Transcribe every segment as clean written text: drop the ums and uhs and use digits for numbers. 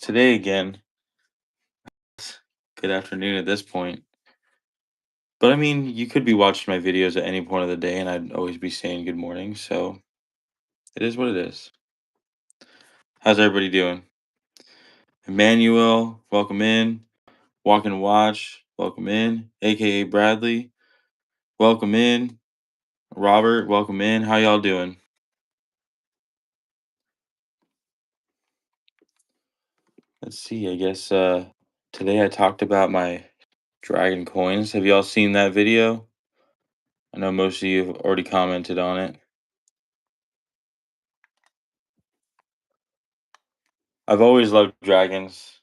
today again. Good afternoon at this point. But I mean, you could be watching my videos at any point of the day, and I'd always be saying good morning. So it is what it is. How's everybody doing? Emmanuel, welcome in. Walk and Watch, welcome in. AKA Bradley, welcome in. Robert, welcome in. How y'all doing? Let's see. I guess today I talked about my dragon coins. Have y'all seen that video? I know most of you have already commented on it. I've always loved dragons.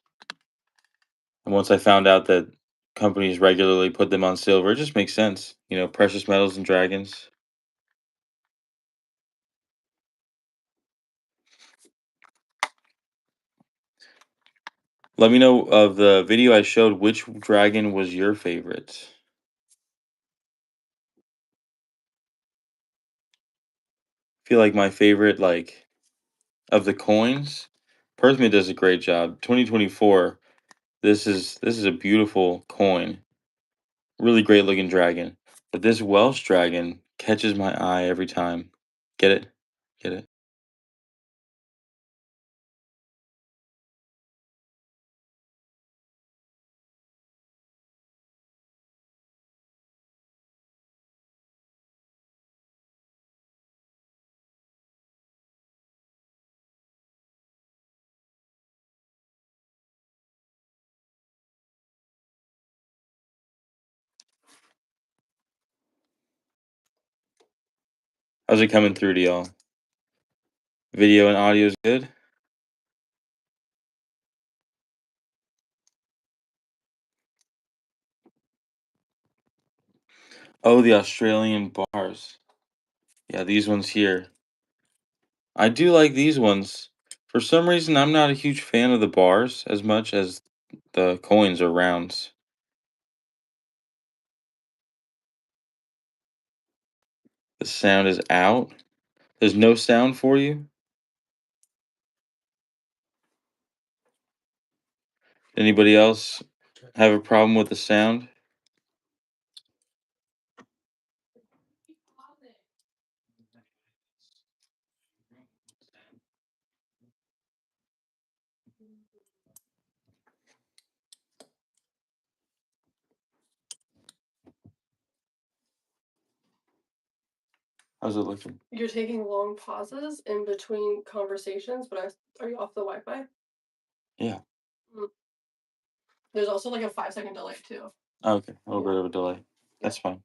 And once I found out that companies regularly put them on silver, it just makes sense. Precious metals and dragons. Let me know of the video I showed which dragon was your favorite. Feel like my favorite, like, of the coins, Perthman does a great job. 2024. This is a beautiful coin. Really great looking dragon. But this Welsh dragon catches my eye every time. Get it? Get it? How's it coming through to y'all? Video and audio is good? Oh, the Australian bars. Yeah, these ones here. I do like these ones. For some reason, I'm not a huge fan of the bars as much as the coins or rounds. The sound is out. There's no sound for you? Anybody else have a problem with the sound? How's it looking? You're taking long pauses in between conversations, but are you off the Wi-Fi? Yeah. Mm. There's also like a 5-second delay too. Okay, a little Yeah. bit of a delay. That's fine.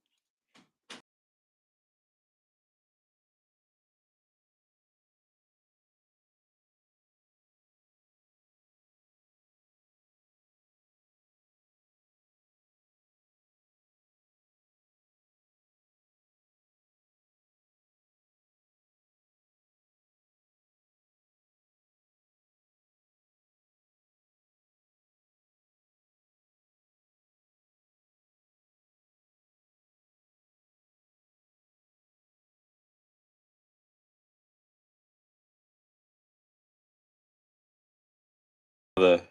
The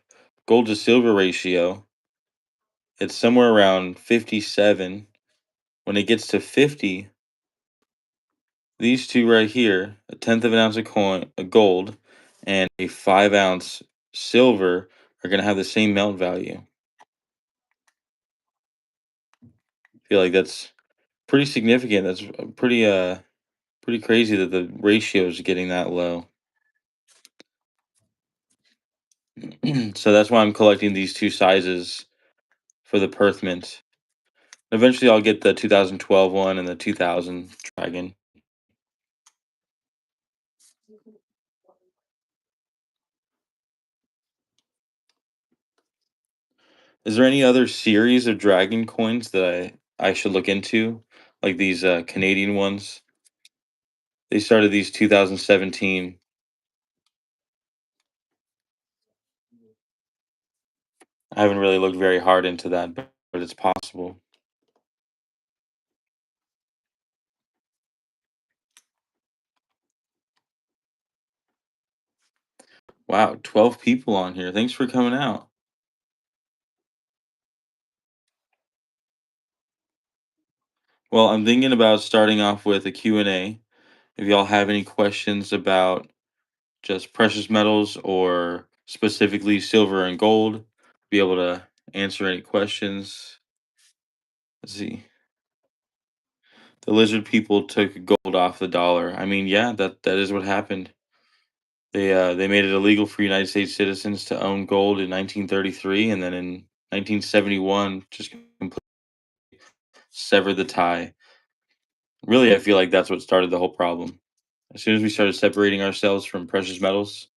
gold to silver ratio, it's somewhere around 57. When it gets to 50, these two right here, a tenth of an ounce of coin, a gold, and a 5 ounce silver, are gonna have the same melt value. I feel like that's pretty significant. That's pretty crazy that the ratio is getting that low. So that's why I'm collecting these two sizes for the Perth Mint. Eventually, I'll get the 2012 one and the 2000 Dragon. Is there any other series of Dragon coins that I should look into, like these Canadian ones? They started these 2017. I haven't really looked very hard into that, but it's possible. Wow, 12 people on here. Thanks for coming out. Well, I'm thinking about starting off with a Q&A. If y'all have any questions about just precious metals or specifically silver and gold, be able to answer any questions. Let's see. The lizard people took gold off the dollar. I mean, yeah, that is what happened. They made it illegal for United States citizens to own gold in 1933, and then in 1971, just completely severed the tie. Really, I feel like that's what started the whole problem. As soon as we started separating ourselves from precious metals,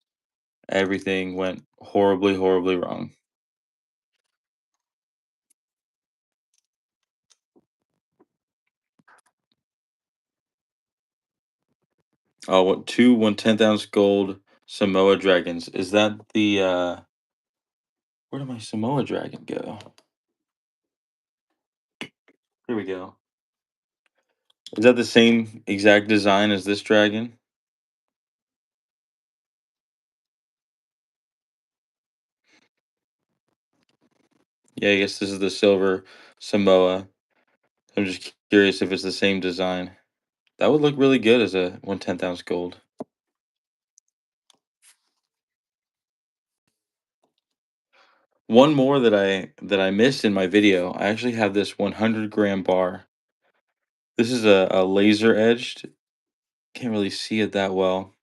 everything went horribly, horribly wrong. Oh, what two 1/10 ounce gold Samoa dragons? Is that the where did my Samoa dragon go? Here we go. Is that the same exact design as this dragon? Yeah, I guess this is the silver Samoa. I'm just curious if it's the same design. That would look really good as a 1/10 ounce gold. One more that I missed in my video. I actually have this 100-gram bar. This is a laser edged. Can't really see it that well.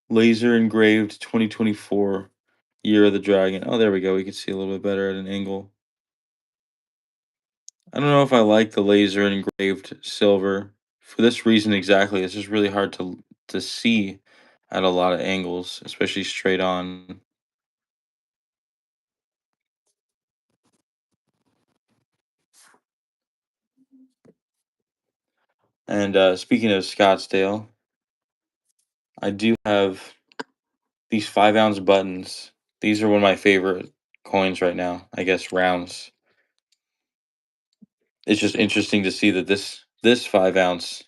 Laser engraved 2024 Year of the Dragon. Oh, there we go. We can see a little bit better at an angle. I don't know if I like the laser engraved silver for this reason exactly. It's just really hard to see at a lot of angles, especially straight on. And speaking of Scottsdale, I do have these 5 ounce buttons. These are one of my favorite coins right now. I guess rounds. It's just interesting to see that this 5 ounce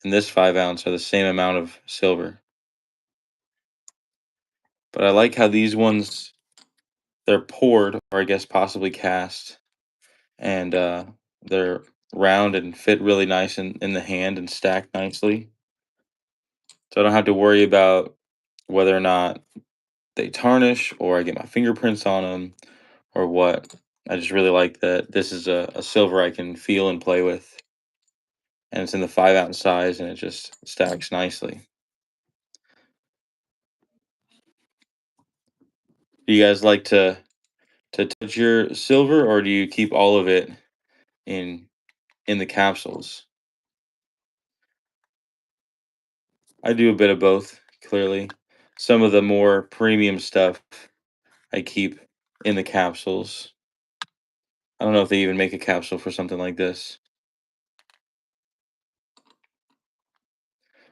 and this 5 ounce are the same amount of silver. But I like how these ones they're poured or I guess possibly cast, and they're round and fit really nice in the hand and stacked nicely. So I don't have to worry about whether or not they tarnish or I get my fingerprints on them or what. I just really like that this is a silver I can feel and play with, and it's in the 5 ounce size, and it just stacks nicely. Do you guys like to touch your silver, or do you keep all of it in in the capsules? I do a bit of both, clearly. Some of the more premium stuff I keep in the capsules. I don't know if they even make a capsule for something like this.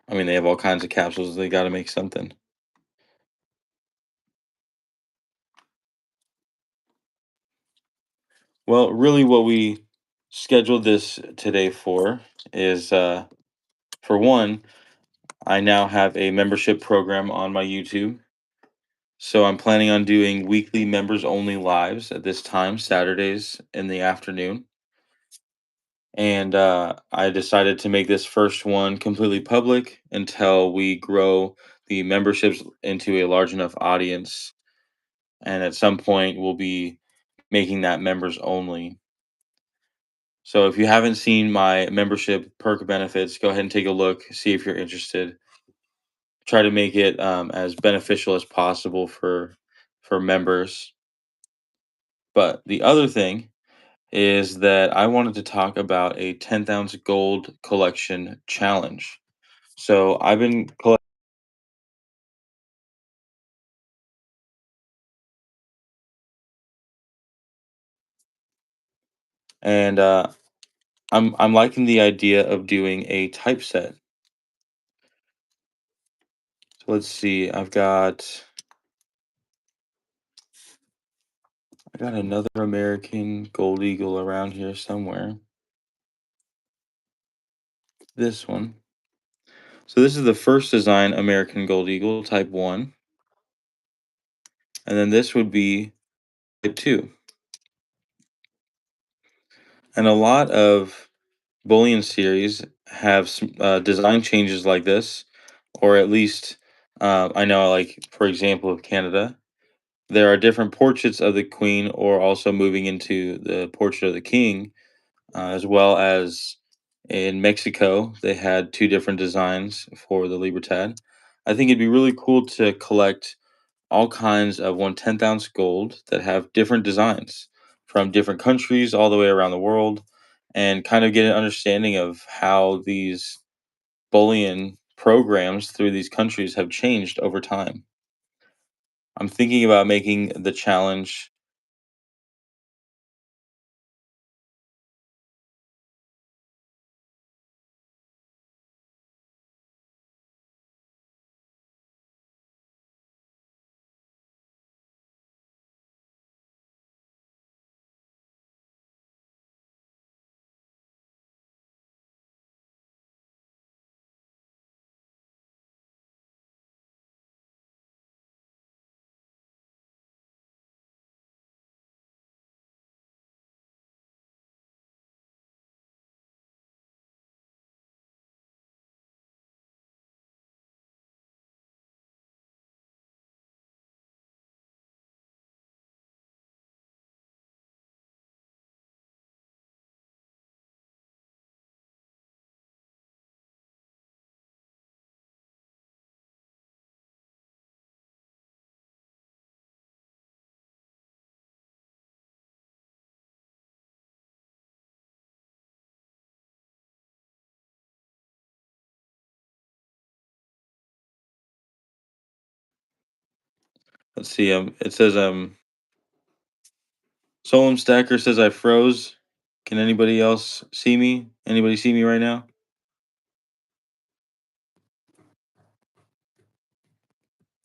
I mean, they have all kinds of capsules. They got to make something. Well, really, what we scheduled this today for is, for one, I now have a membership program on my YouTube. So I'm planning on doing weekly members only lives at this time, Saturdays in the afternoon. And I decided to make this first one completely public until we grow the memberships into a large enough audience. And at some point, we'll be making that members only. So if you haven't seen my membership perk benefits, go ahead and take a look, see if you're interested. Try to make it as beneficial as possible for members. But the other thing is that I wanted to talk about a 10th ounce gold collection challenge. So I've been and I'm liking the idea of doing a typeset. So let's see. I got another American Gold Eagle around here somewhere. This one. So this is the first design American Gold Eagle Type 1, and then this would be Type 2. And a lot of bullion series have some, design changes like this, or at least I know, like for example, of Canada, there are different portraits of the queen, or also moving into the portrait of the king, as well as in Mexico, they had two different designs for the Libertad. I think it'd be really cool to collect all kinds of 1/10 ounce gold that have different designs from different countries all the way around the world, and kind of get an understanding of how these bullion programs through these countries have changed over time. I'm thinking about making the challenge. Let's see. It says Solom Stacker says I froze. Can anybody else see me? Anybody see me right now?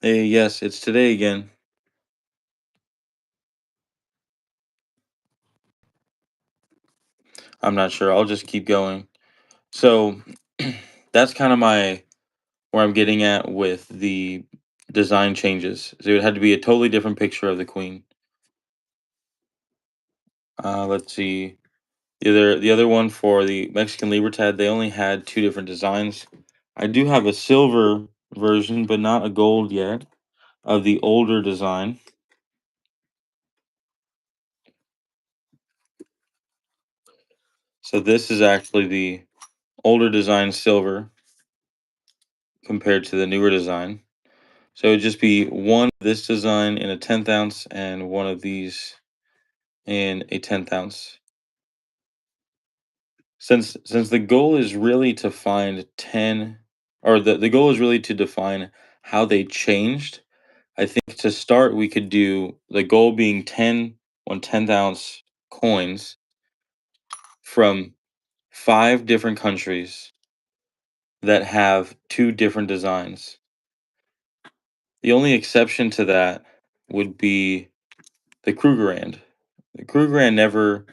Hey, yes, it's today again. I'm not sure. I'll just keep going. So that's kind of my where I'm getting at with the design changes. So it had to be a totally different picture of the queen. Let's see. The other one for the Mexican Libertad, they only had two different designs. I do have a silver version, but not a gold yet, of the older design. So this is actually the older design silver compared to the newer design. So it'd just be one of this design in a 1/10 ounce and one of these in a 1/10 ounce. Since the goal is really to find 10, or the goal is really to define how they changed. I think to start we could do the goal being 10 1/10 ounce coins from 5 different countries that have two different designs. The only exception to that would be the Krugerrand. The Krugerrand never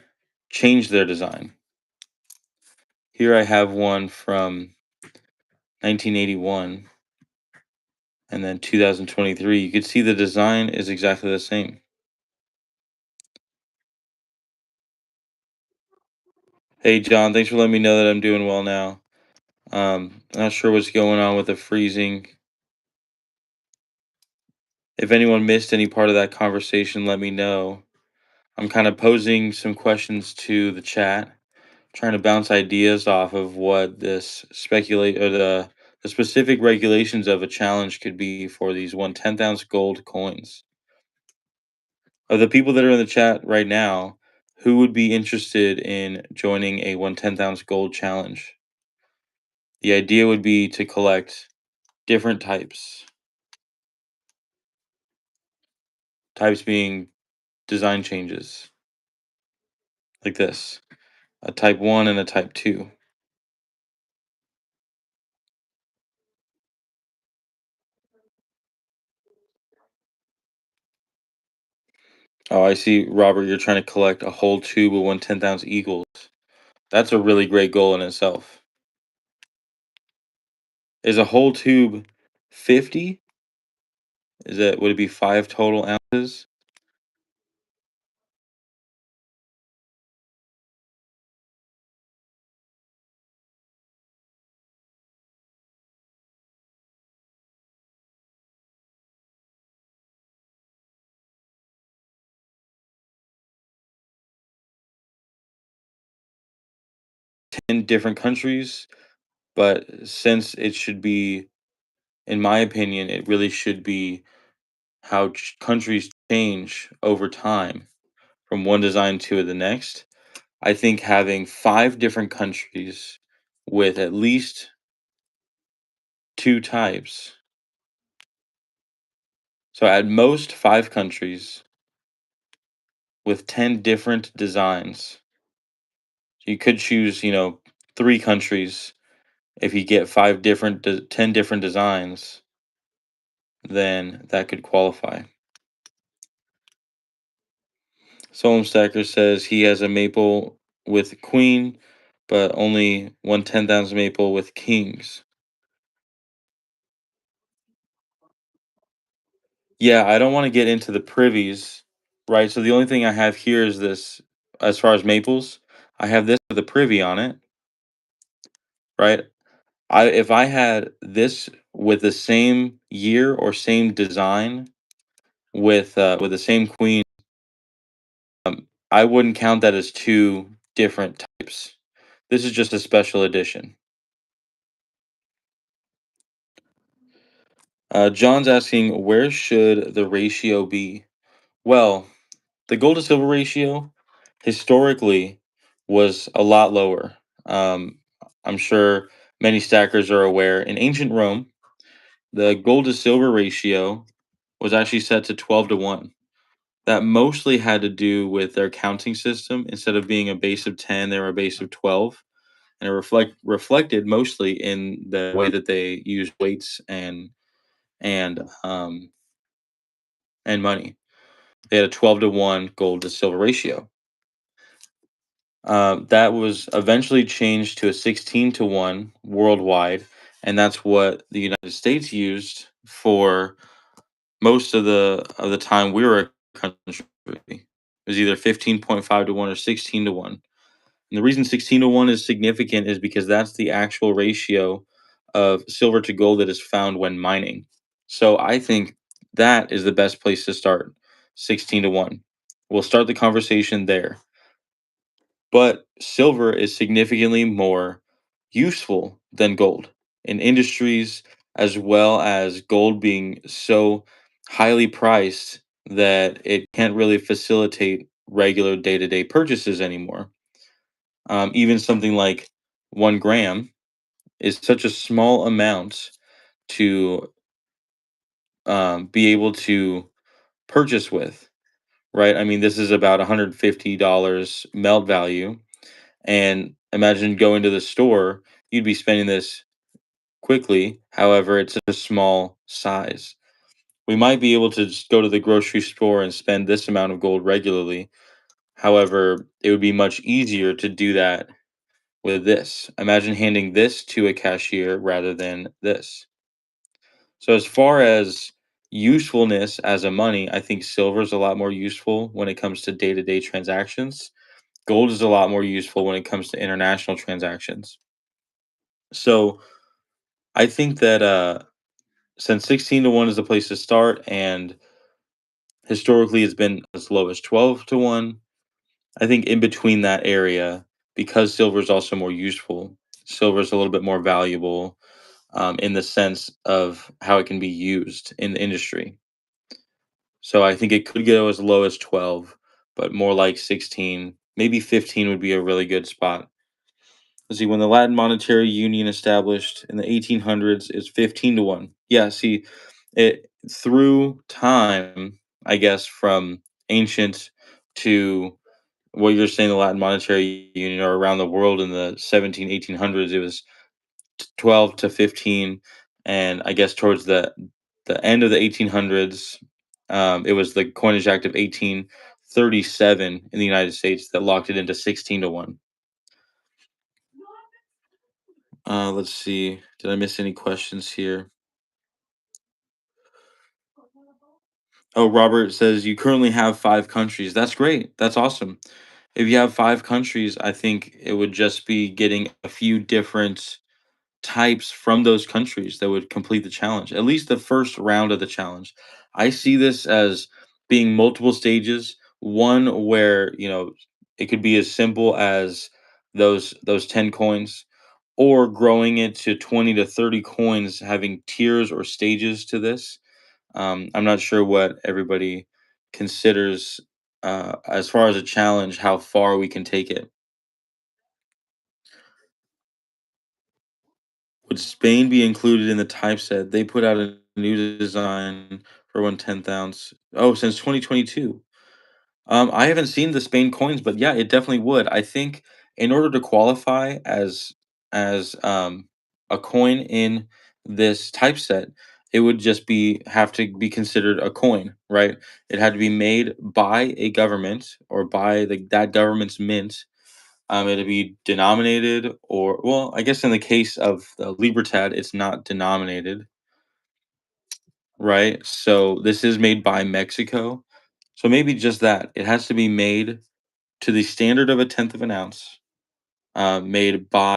changed their design. Here I have one from 1981 and then 2023. You could see the design is exactly the same. Hey John, thanks for letting me know that I'm doing well now. Not sure what's going on with the freezing. If anyone missed any part of that conversation, let me know. I'm kind of posing some questions to the chat, trying to bounce ideas off of what this speculate or the specific regulations of a challenge could be for these 1/10 ounce gold coins. Of the people that are in the chat right now, who would be interested in joining a 1/10 ounce gold challenge? The idea would be to collect different types being design changes like this, a type 1 and a type 2. Oh, I see, Robert, you're trying to collect a whole tube of 1/10 ounce eagles. That's a really great goal in itself. Is a whole tube 50? Would it be 5 total ounces? 10 different countries, but since it should be, in my opinion, it really should be how countries change over time from one design to the next. I think having 5 different countries with at least 2 types, so at most 5 countries with 10 different designs. So you could choose, 3 countries. If you get 10 different designs, then that could qualify. Solemn Stacker says he has a maple with queen, but only 1/10,000 maple with kings. Yeah, I don't want to get into the privies, right? So the only thing I have here is this, as far as maples, I have this with a privy on it, right? If I had this with the same year or same design with the same queen, I wouldn't count that as two different types. This is just a special edition. John's asking, where should the ratio be? Well, the gold to silver ratio historically was a lot lower. Um, I'm sure many stackers are aware. In ancient Rome, the gold to silver ratio was actually set to 12 to 1. That mostly had to do with their counting system. Instead of being a base of 10, they were a base of 12. And it reflected mostly in the way that they used weights and um, and money. They had a 12 to 1 gold to silver ratio. That was eventually changed to a 16 to 1 worldwide, and that's what the United States used for most of the time we were a country. It was either 15.5 to 1 or 16 to 1. And the reason 16 to 1 is significant is because that's the actual ratio of silver to gold that is found when mining. So I think that is the best place to start, 16 to 1. We'll start the conversation there. But silver is significantly more useful than gold in industries, as well as gold being so highly priced that it can't really facilitate regular day to day purchases anymore. Even something like 1 gram is such a small amount to be able to purchase with, right? I mean, this is about $150 melt value. And imagine going to the store, you'd be spending this quickly. However, it's a small size. We might be able to just go to the grocery store and spend this amount of gold regularly. However, it would be much easier to do that with this. Imagine handing this to a cashier rather than this. So, as far as usefulness as a money, I think silver is a lot more useful when it comes to day to day transactions. Gold is a lot more useful when it comes to international transactions. So, I think that since 16 to 1 is the place to start, and historically it's been as low as 12 to 1, I think in between that area, because silver is also more useful, silver is a little bit more valuable in the sense of how it can be used in the industry. So I think it could go as low as 12, but more like 16, maybe 15 would be a really good spot. Let's see, when the Latin Monetary Union established in the 1800s, it's 15 to 1. Yeah, see, it through time, I guess, from ancient to what you're saying, the Latin Monetary Union, or around the world in the 1800s, it was 12 to 15. And I guess towards the end of the 1800s, it was the Coinage Act of 1837 in the United States that locked it into 16 to 1. Let's see. Did I miss any questions here? Oh, Robert says you currently have 5 countries. That's great. That's awesome. If you have 5 countries, I think it would just be getting a few different types from those countries that would complete the challenge, at least the first round of the challenge. I see this as being multiple stages. One where, it could be as simple as those 10 coins, or growing it to 20 to 30 coins, having tiers or stages to this. I'm not sure what everybody considers as far as a challenge, how far we can take it. Would Spain be included in the typeset? They put out a new design for 1/10 ounce. Oh, since 2022. I haven't seen the Spain coins, but yeah, it definitely would. I think in order to qualify as a coin in this typeset, it would just be have to be considered a coin, right? It had to be made by a government or by that government's mint. It'd be denominated, or well, I guess in the case of the Libertad, it's not denominated, right? So this is made by Mexico. So maybe just that. It has to be made to the standard of a tenth of an ounce, made by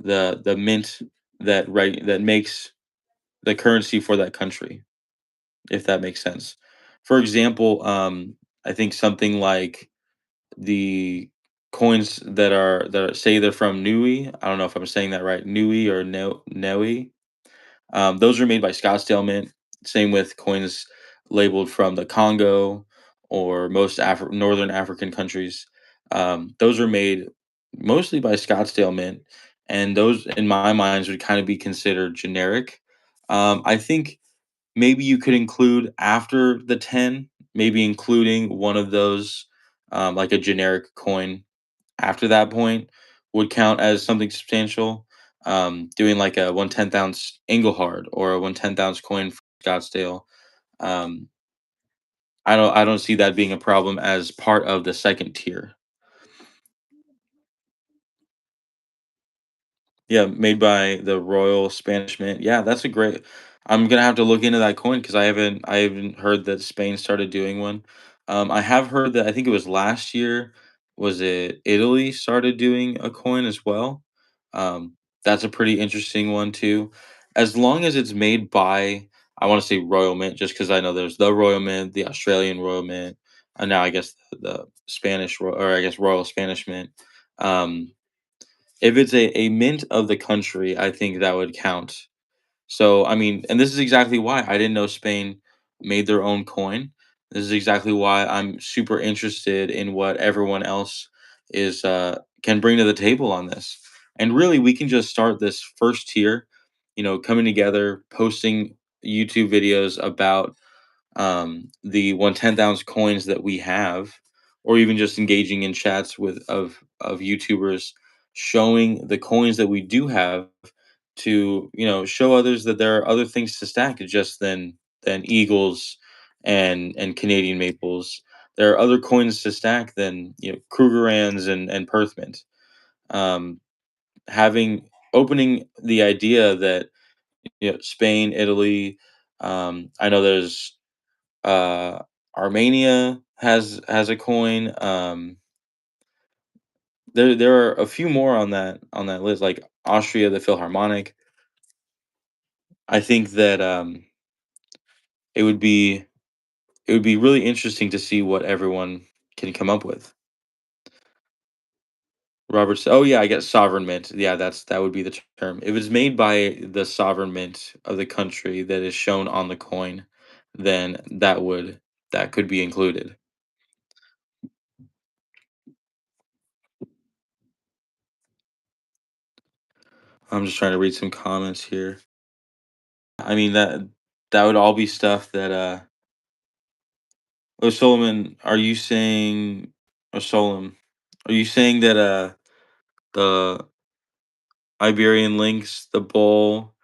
the mint that makes the currency for that country, if that makes sense. For example, I think something like the coins that say they're from Nui. I don't know if I'm saying that right, Nui or Neui. Those are made by Scottsdale Mint. Same with coins labeled from the Congo or most northern African countries. Those are made mostly by Scottsdale Mint, and those, in my minds, would kind of be considered generic. I think maybe you could include after the 10, maybe including one of those, like a generic coin after that point would count as something substantial. Doing like a 1/10 ounce Engelhard or a 1/10 ounce coin from Scottsdale. Um, I don't see that being a problem as part of the second tier. Yeah, made by the Royal Spanish Mint. Yeah, that's a great. I'm gonna have to look into that coin because I haven't heard that Spain started doing one. I have heard that I think it was last year. Was it Italy started doing a coin as well? That's a pretty interesting one too. As long as it's made by, I want to say Royal Mint, just because I know there's the Royal Mint, the Australian Royal Mint, and now I guess the Spanish or I guess Royal Spanish Mint. Um, if it's a mint of the country, I think that would count. So, I mean, and this is exactly why I didn't know Spain made their own coin. This is exactly why I'm super interested in what everyone else is can bring to the table on this. And really, we can just start this first tier, coming together, posting YouTube videos about the 1/10 ounce coins that we have, or even just engaging in chats of YouTubers, showing the coins that we do have to show others that there are other things to stack just than eagles and Canadian maples. There are other coins to stack than Krugerrands and Perth Mint. Um, having opening the idea that Spain, Italy. I know there's uh, Armenia has a coin. There are a few more on that list, like Austria, the Philharmonic. I think that it would be it would be really interesting to see what everyone can come up with. Oh yeah, I guess sovereign mint. Yeah, that would be the term. If it's made by the sovereign mint of the country that is shown on the coin, then that could be included. I'm just trying to read some comments here. I mean that would all be stuff that oh Solomon, are you saying or Solom, are you saying that the Iberian lynx, the bull,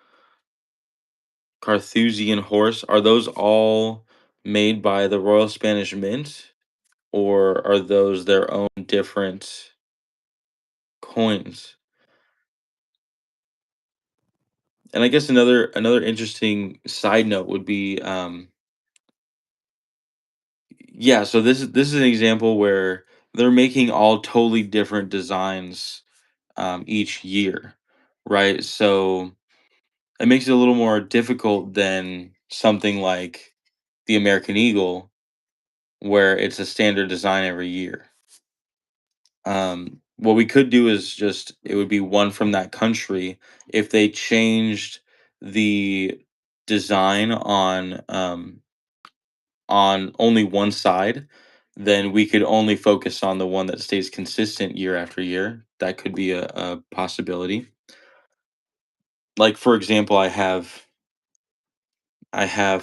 Carthusian horse, are those all made by the Royal Spanish Mint, or are those their own different coins? And I guess another interesting side note would be, yeah. So this is an example where they're making all totally different designs each year, right? So it makes it a little more difficult than something like the American Eagle, where it's a standard design every year. What we could do is just it would be one from that country if they changed the design on only one side, then we could only focus on the one that stays consistent year after year. That could be a possibility. Like for example, I have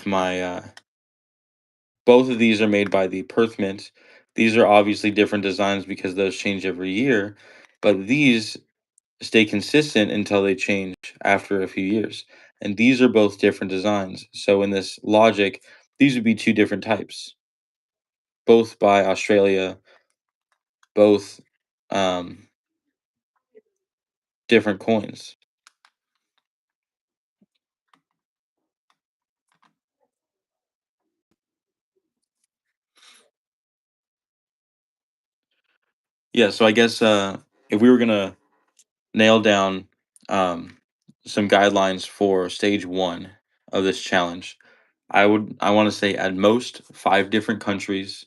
my both of these are made by the Perth Mint. These are obviously different designs because those change every year, but these stay consistent until they change after a few years. And these are both different designs. So in this logic, these would be two different types, both by Australia, both um, different coins. Yeah, so I guess if we were gonna nail down um, some guidelines for stage one of this challenge, I want to say at most five different countries.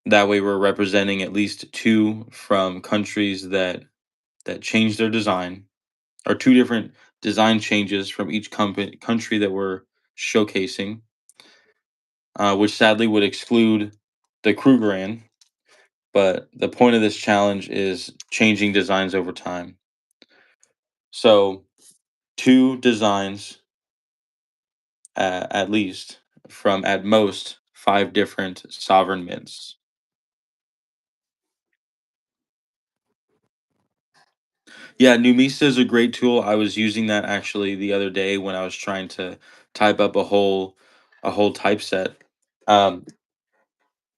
That way, we're representing at least two from countries that change their design, or two different design changes from each country that we're showcasing, which sadly would exclude the Krugerrand. But the point of this challenge is changing designs over time. So two designs at least from at most five different sovereign mints. Yeah, Numista is a great tool. I was using that actually the other day when I was trying to type up a whole typeset. Um,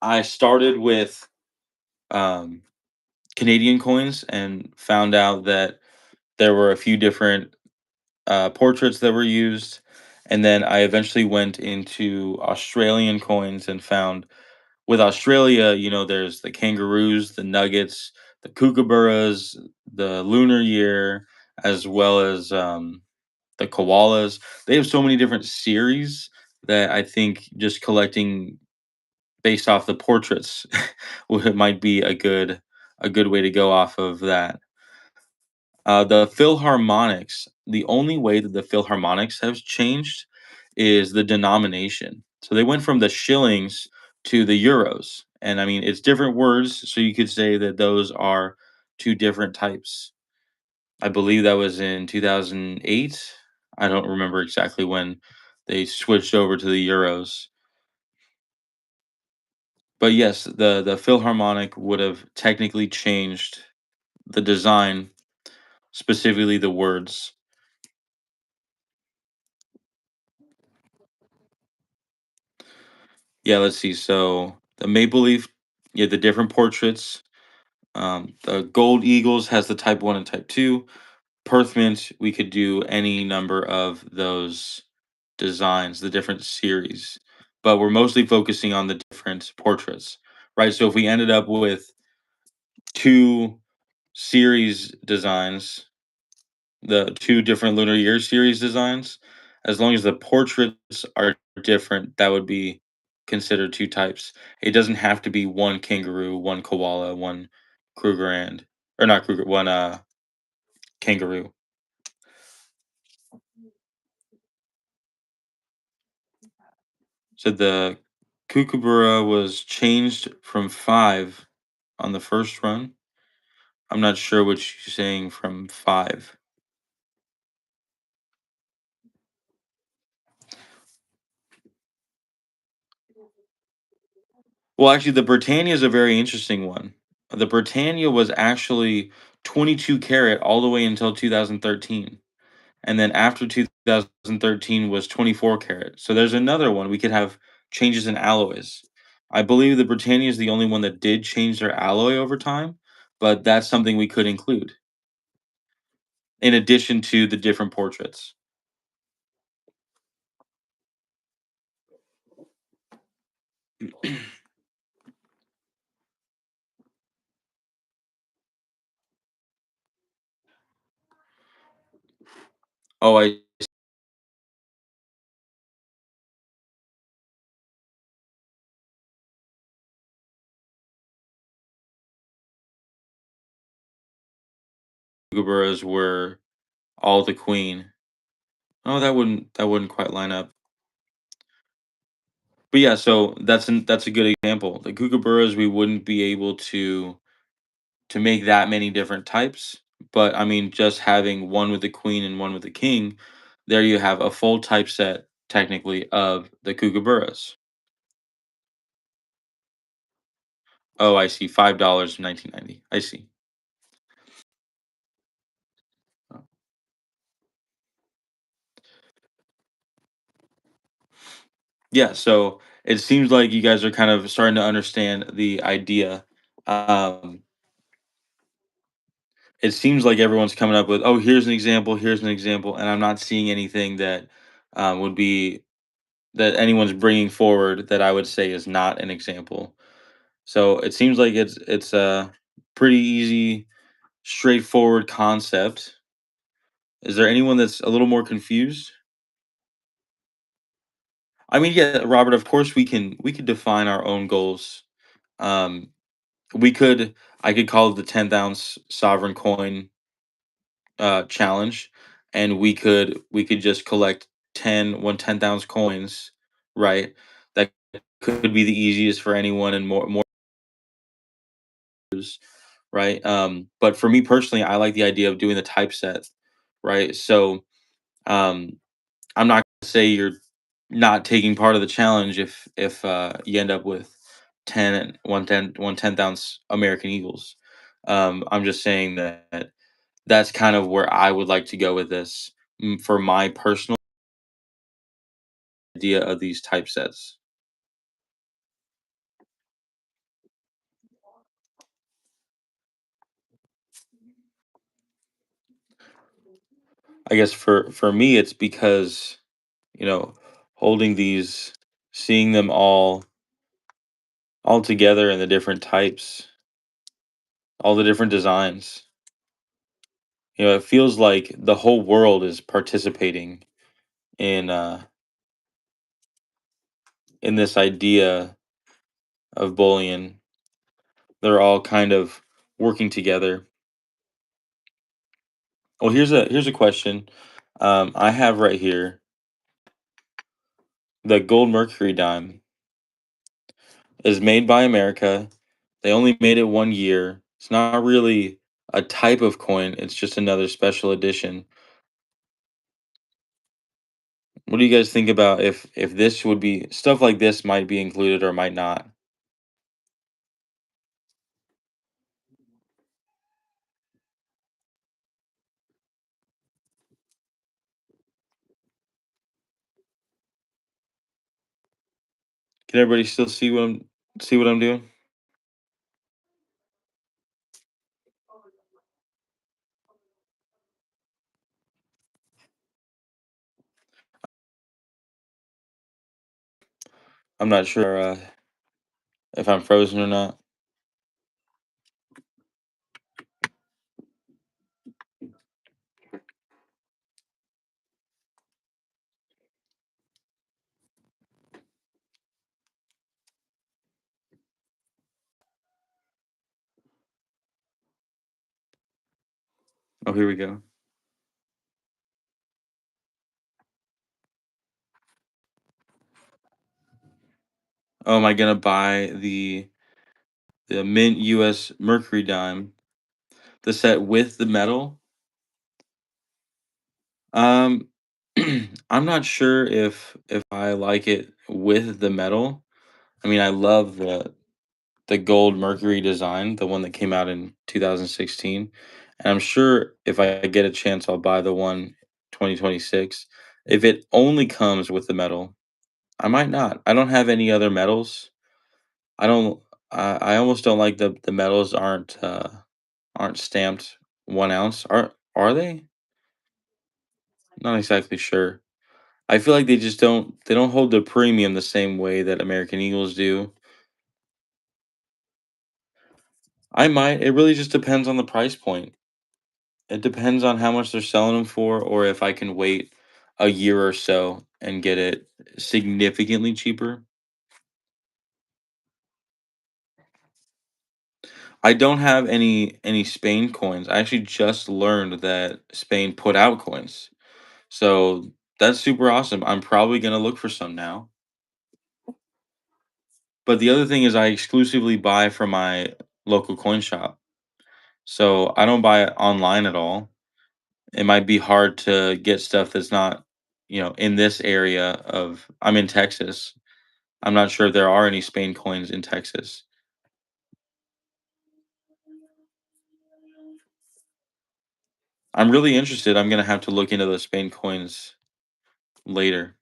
I started with um, Canadian coins and found out that there were a few different portraits that were used, and then I eventually went into Australian coins and found with Australia, there's the kangaroos, the nuggets, the kookaburras, the lunar year, as well as the koalas. They have so many different series that I think just collecting based off the portraits might be a good way to go off of that. The Philharmonics, the only way that the Philharmonics has changed is the denomination. So they went from the shillings to the euros. And I mean, it's different words. So you could say that those are two different types. I believe that was in 2008. I don't remember exactly when they switched over to the euros. But yes, the Philharmonic would have technically changed the design, specifically the words. Yeah, let's see. So the Maple Leaf, yeah, the different portraits. The Gold Eagles has the type 1 and type 2. Perth Mint, we could do any number of those designs, the different series. But we're mostly focusing on the different portraits, right? So if we ended up with two series designs, the two different lunar year series designs, as long as the portraits are different, that would be considered two types. It doesn't have to be one kangaroo, one koala, one Krugerrand, or not Kruger, one kangaroo. So the kookaburra was changed from five on the first run. I'm not sure what you're saying from five. Well, actually, the Britannia is a very interesting one. The Britannia was actually 22 carat all the way until 2013. And then after 2013 was 24 carat. So there's another one. We could have changes in alloys. I believe the Britannia is the only one that did change their alloy over time, but that's something we could include in addition to the different portraits. Oh, I Kookaburras were all the queen. Oh, that wouldn't quite line up. But yeah, so that's a good example. The Kookaburras, we wouldn't be able to make that many different types. But I mean, just having one with the queen and one with the king, there you have a full type set technically of the Kookaburras. Oh, I see. $5 in 1990. I see. Oh. Yeah, so it seems like you guys are kind of starting to understand the idea. Um, it seems like everyone's coming up with, oh, here's an example, and I'm not seeing anything that would be that anyone's bringing forward that I would say is not an example. So it seems like it's a pretty easy, straightforward concept. Is there anyone that's a little more confused? I mean, yeah, Robert. Of course, we could define our own goals. Um, we could I could call it the 10th ounce sovereign coin challenge, and we could just collect 10 ounce coins, right? That could be the easiest for anyone and more right? But for me personally, I like the idea of doing the typeset, right? So um, I'm not gonna say you're not taking part of the challenge if you end up with 10 ounce American Eagles. I'm just saying that that's kind of where I would like to go with this for my personal idea of these typesets. I guess for me, it's because you know holding these, seeing them all together in the different types, all the different designs. It feels like the whole world is participating in in this idea of bullying. They're all kind of working together. Well, here's a question. I have right here the gold mercury dime is made by America. They only made it 1 year. It's not really a type of coin. It's just another special edition. What do you guys think about if this would be stuff like this might be included or might not? Can everybody still see what I'm doing? I'm not sure if I'm frozen or not. Oh, here we go. Oh, am I gonna buy the mint U.S. Mercury dime, the set with the metal? Um, I'm not sure if I like it with the metal. I mean, I love the gold Mercury design, the one that came out in 2016, and I'm sure if I get a chance, I'll buy the one 2026. If it only comes with the metal, I might not. I don't have any other metals. I don't. I almost don't like the metals aren't stamped 1 ounce. Are they? Not exactly sure. I feel like they don't hold the premium the same way that American Eagles do. I might. It really just depends on the price point. It depends on how much they're selling them for, or if I can wait a year or so and get it significantly cheaper. I don't have any Spain coins. I actually just learned that Spain put out coins. So that's super awesome. I'm probably gonna look for some now. But the other thing is I exclusively buy from my local coin shop. So I don't buy it online at all. It might be hard to get stuff that's not, in this area of I'm in Texas. I'm not sure if there are any Spain coins in Texas. I'm really interested. I'm gonna have to look into the Spain coins later.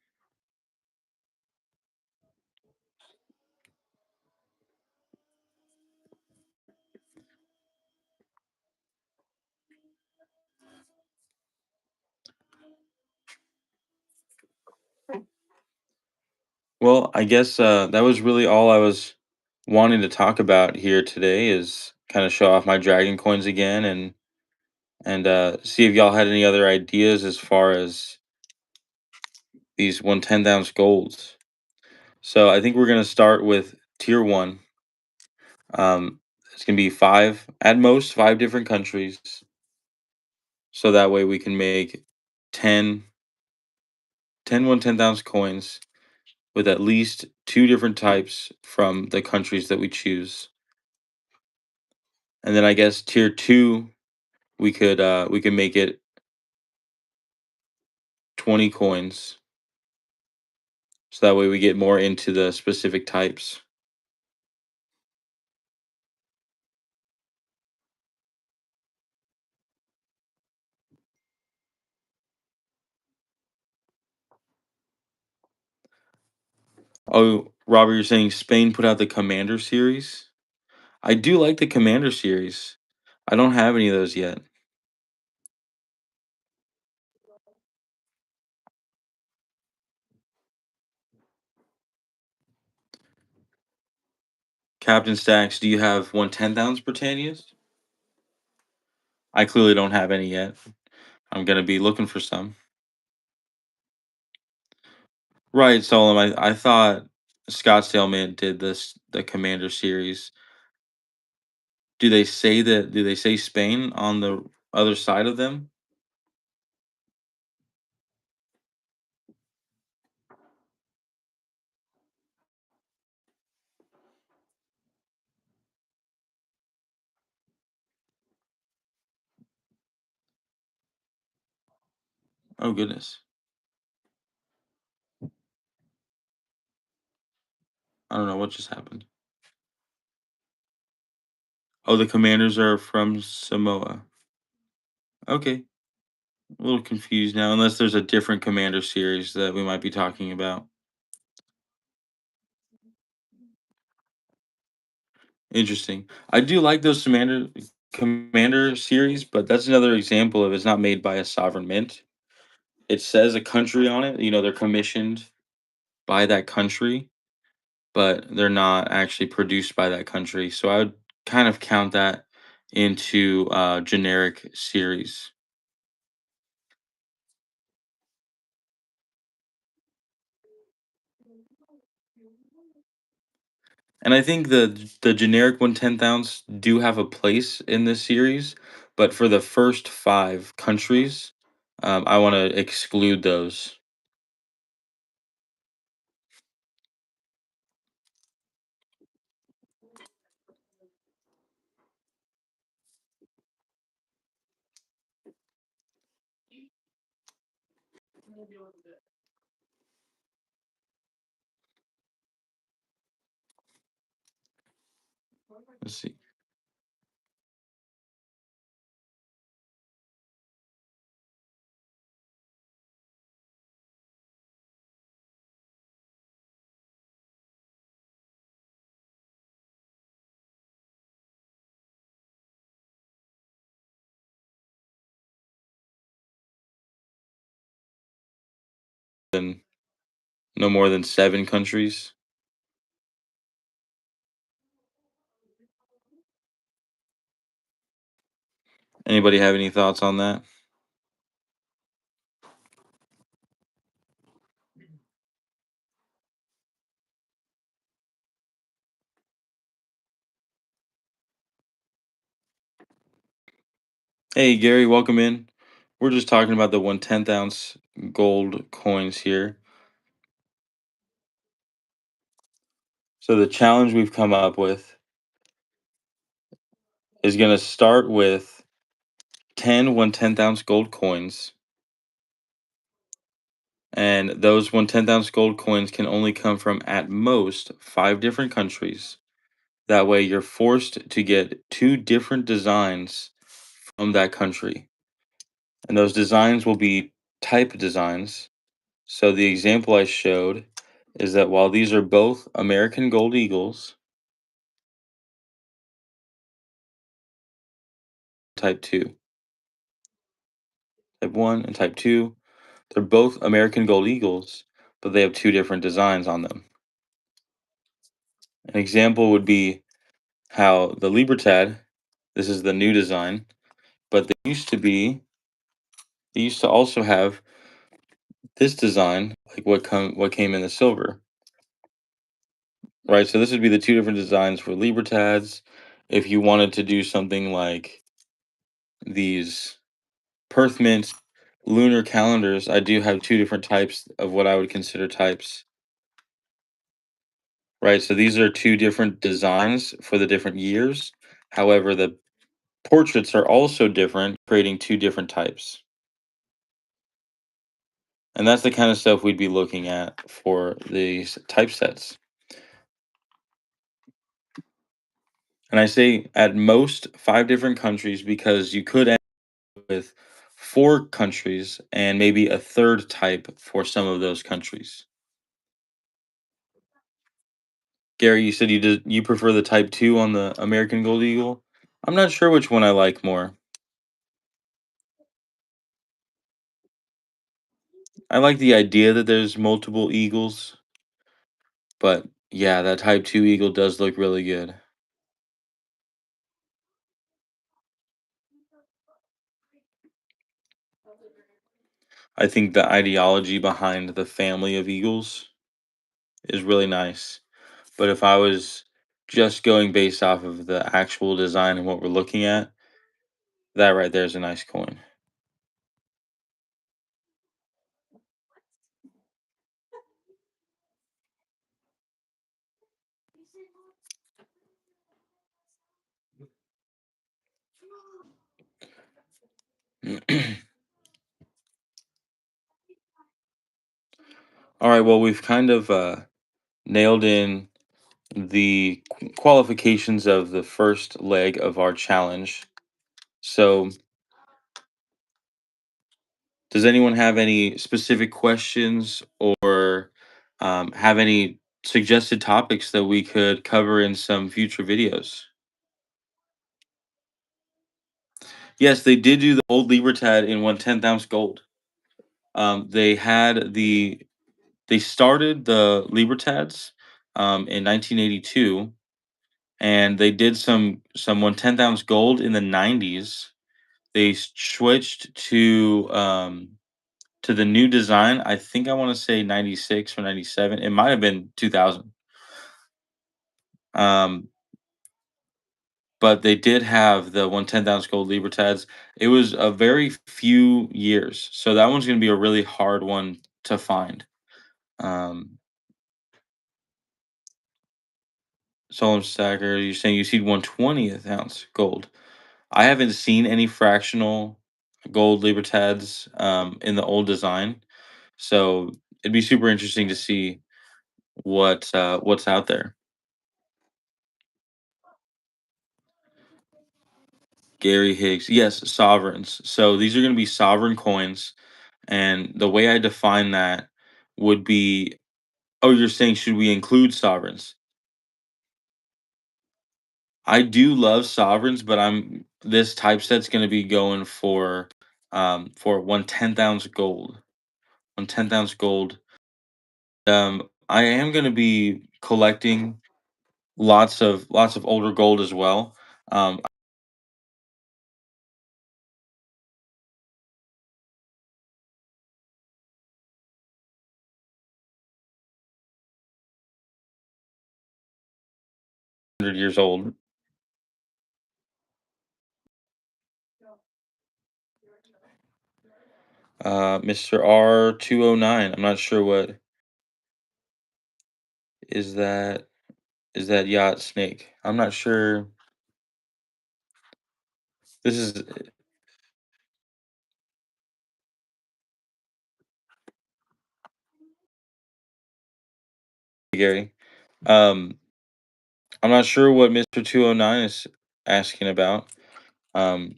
Well, I guess that was really all I was wanting to talk about here today. Is kind of show off my dragon coins again and see if y'all had any other ideas as far as these 1/10 ounce golds. So I think we're gonna start with tier one. It's gonna be five at most, five different countries. So that way we can make 10, 1/10 ounce coins with at least two different types from the countries that we choose. And then I guess tier two, we could make it 20 coins. So that way we get more into the specific types. Oh, Robert, you're saying Spain put out the Commander series? I do like the Commander series. I don't have any of those yet. Captain Stacks, do you have 1/10 ounce Britannias? I clearly don't have any yet. I'm gonna be looking for some. Right, Solom. I thought Scottsdale Mint did the Commander series. Do they say Spain on the other side of them? Oh goodness. I don't know what just happened. Oh, the Commanders are from Samoa. Okay. A little confused now, unless there's a different Commander series that we might be talking about. Interesting. I do like those Commander series, but that's another example of it's not made by a sovereign mint. It says a country on it. They're commissioned by that country, but they're not actually produced by that country. So I would kind of count that into generic series. And I think the generic 1/10 ounce do have a place in this series, but for the first five countries, I want to exclude those. Let's see. than no more than 7 countries. Anybody have any thoughts on that? Hey Gary, welcome in. We're just talking about the 1/10 ounce gold coins here. So the challenge we've come up with is going to start with 10 1/10 ounce gold coins, and those 1/10 ounce gold coins can only come from at most 5 different countries. That way, you're forced to get 2 different designs from that country, and those designs will be type designs. So the example I showed is that while these are both American Gold Eagles, type 2, type 1 and type 2, they're both American Gold Eagles, but they have 2 different designs on them. An example would be how the Libertad, this is the new design, but they used to also have this design, like what came in the silver, right? So this would be the 2 different designs for Libertads. If you wanted to do something like these Perth Mint lunar calendars, I do have 2 different types of what I would consider types, right? So these are 2 different designs for the different years. However, the portraits are also different, creating 2 different types. And that's the kind of stuff we'd be looking at for these typesets. And I say at most 5 different countries because you could end up with 4 countries and maybe a third type for some of those countries. Gary, you said you prefer the Type 2 on the American Gold Eagle. I'm not sure which one I like more. I like the idea that there's multiple eagles, but yeah, that Type 2 eagle does look really good. I think the ideology behind the family of eagles is really nice. But if I was just going based off of the actual design and what we're looking at, that right there is a nice coin. All right, well, we've kind of nailed in the qualifications of the first leg of our challenge. So, does anyone have any specific questions or have any suggested topics that we could cover in some future videos? Yes, they did do the old Libertad in 1/10 ounce gold. They had they started the Libertads in 1982, and they did some 1/10 ounce gold in the 90s. They switched to the new design. I think I want to say 96 or 97. It might have been 2000. Um, but they did have the 1/10 ounce gold Libertads. It was a very few years, so that one's going to be a really hard one to find. Um, Solemn Stacker, you're saying you see 1/20 ounce gold. I haven't seen any fractional gold Libertads in the old design, so it'd be super interesting to see what's out there. Gary Higgs, yes, sovereigns. So these are going to be sovereign coins, and the way I define that would be, oh, you're saying should we include sovereigns? I do love sovereigns, but I'm this typeset's going to be going for 1/10 ounce gold. 1/10 ounce gold. I am going to be collecting lots of older gold as well. 100 years old. Mr. R209. I'm not sure what is that. Is that yacht snake? I'm not sure. This is Gary. Um, I'm not sure what Mr. 209 is asking about. Um,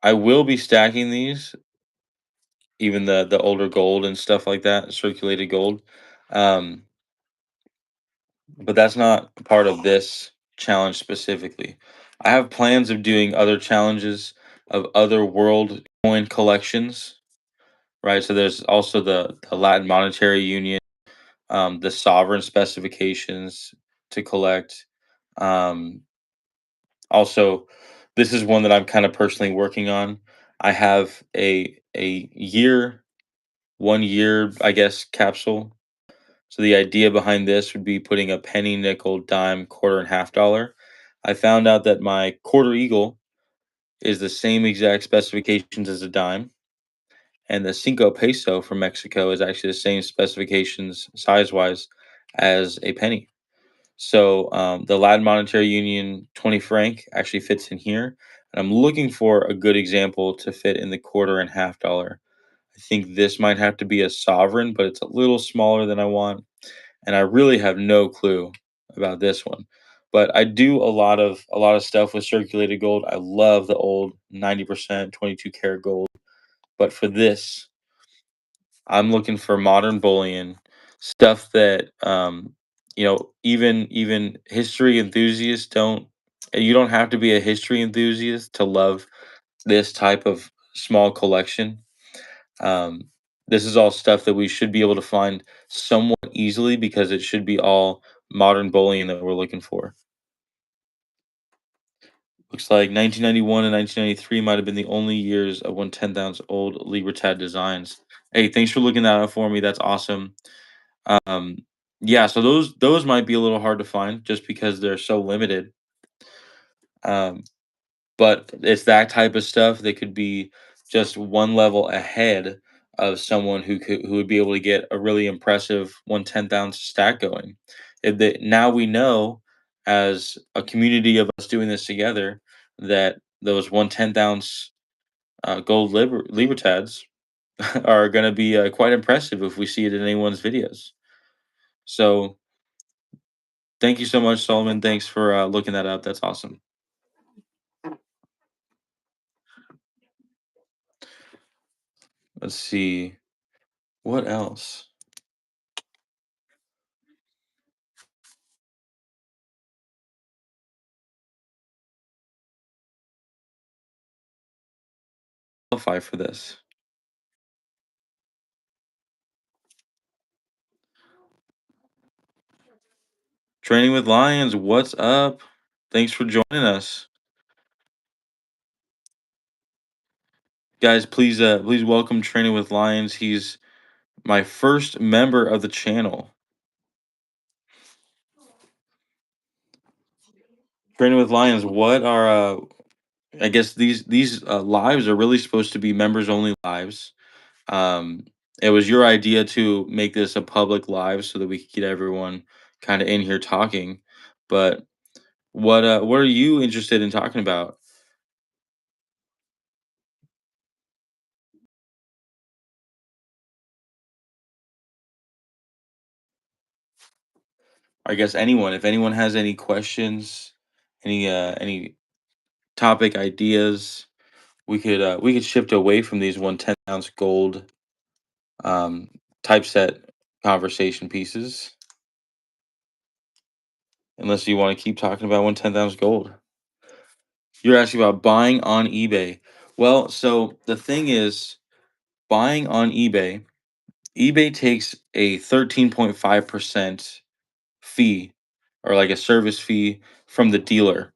I will be stacking these, even the older gold and stuff like that, circulated gold. Um, but that's not part of this challenge specifically. I have plans of doing other challenges of other world coin collections, right? So there's also the Latin Monetary Union, the sovereign specifications to collect. Um, Also, this is one that I'm kind of personally working on. I have a year, 1 year, I guess, capsule. So the idea behind this would be putting a penny, nickel, dime, quarter, and half dollar. I found out that my quarter eagle is the same exact specifications as a dime, and the cinco peso from Mexico is actually the same specifications size wise as a penny. So the Latin Monetary Union 20 franc actually fits in here. And I'm looking for a good example to fit in the quarter and half dollar. I think this might have to be a sovereign, but it's a little smaller than I want. And I really have no clue about this one. But I do a lot of stuff with circulated gold. I love the old 90% 22 karat gold. But for this, I'm looking for modern bullion, stuff that even history enthusiasts don't. You don't have to be a history enthusiast to love this type of small collection. Um, this is all stuff that we should be able to find somewhat easily because it should be all modern bullion that we're looking for. Looks like 1991 and 1993 might have been the only years of when 10,000 old Libertad designs. Hey, thanks for looking that up for me. That's awesome. Um, yeah, so those might be a little hard to find just because they're so limited. Um, but it's that type of stuff that could be just one level ahead of someone who would be able to get a really impressive 1/10 ounce stack going. Now we know as a community of us doing this together that those 1/10 ounce gold Libertads are going to be quite impressive if we see it in anyone's videos. So thank you so much, Solomon. Thanks for looking that up. That's awesome. Let's see. What else? Qualify for this. Training with Lions, what's up? Thanks for joining us. Guys, please welcome Training with Lions. He's my first member of the channel. Training with Lions, what are I guess these lives are really supposed to be members only lives. Um it was your idea to make this a public live so that we could get everyone kind of in here talking. But what are you interested in talking about? I guess anyone, if anyone has any questions, any topic ideas, we could shift away from these 1/10 ounce gold um typeset conversation pieces unless you want to keep talking about 1/10 ounce gold. You're asking about buying on eBay. Well, so the thing is, buying on eBay eBay takes a 13.5% fee, or like a service fee from the dealer.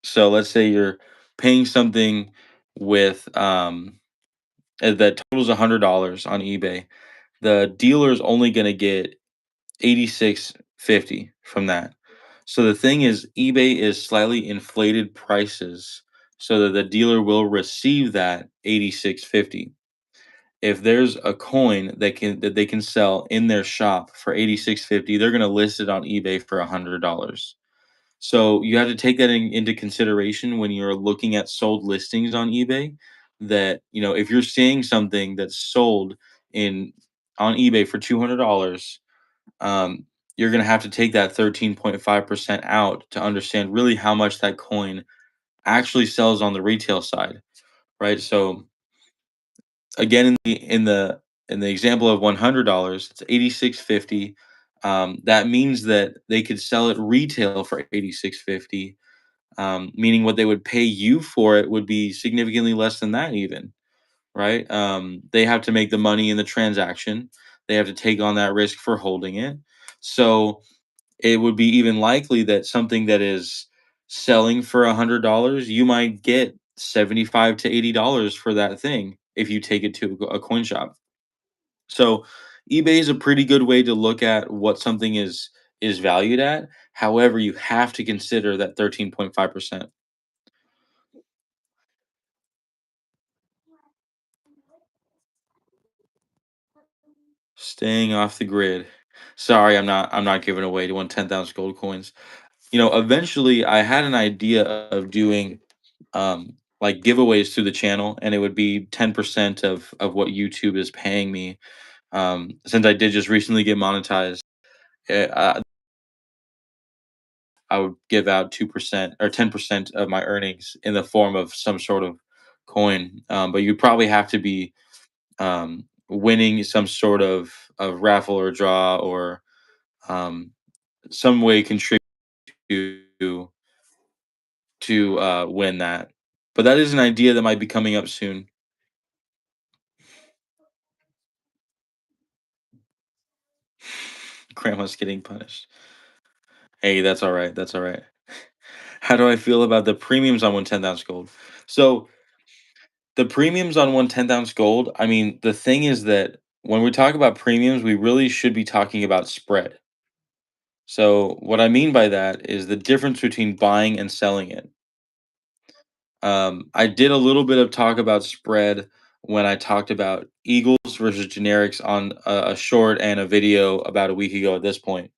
So let's say you're paying something with that totals $100 on eBay. The dealer's only going to get 86.50 from that. So the thing is, eBay is slightly inflated prices so that the dealer will receive that 86.50. If there's a coin that they can sell in their shop for 86.50, they're going to list it on eBay for $100. So you have to take that into consideration when you're looking at sold listings on eBay. That, if you're seeing something that's sold in on eBay for $200, um, you're going to have to take that 13.5% out to understand really how much that coin actually sells on the retail side, right? So again, in the example of $100, it's 86.50. That means that they could sell it retail for 86.50, meaning what they would pay you for it would be significantly less than that, even, right? They have to make the money in the transaction. They have to take on that risk for holding it. So it would be even likely that something that is selling for $100, you might get 75 to $80 for that thing if you take it to a coin shop. So eBay is a pretty good way to look at what something is valued at. However, you have to consider that 13.5%. Staying off the grid. Sorry, I'm not giving away 10,000 gold coins. Eventually I had an idea of doing like giveaways through the channel, and it would be 10% of what YouTube is paying me. Since I did just recently get monetized, I would give out 2% or 10% of my earnings in the form of some sort of coin. But you probably have to be winning some sort of raffle or draw, or um, some way contribute to win that. But that is an idea that might be coming up soon. Grandma's getting punished. Hey, that's all right. That's all right. How do I feel about the premiums on 1/10 ounce gold? So the premiums on 1/10 ounce gold. I mean, the thing is that when we talk about premiums, we really should be talking about spread. So what I mean by that is the difference between buying and selling it. I did a little bit of talk about spread when I talked about Eagles versus generics on a short and a video about a week ago at this point.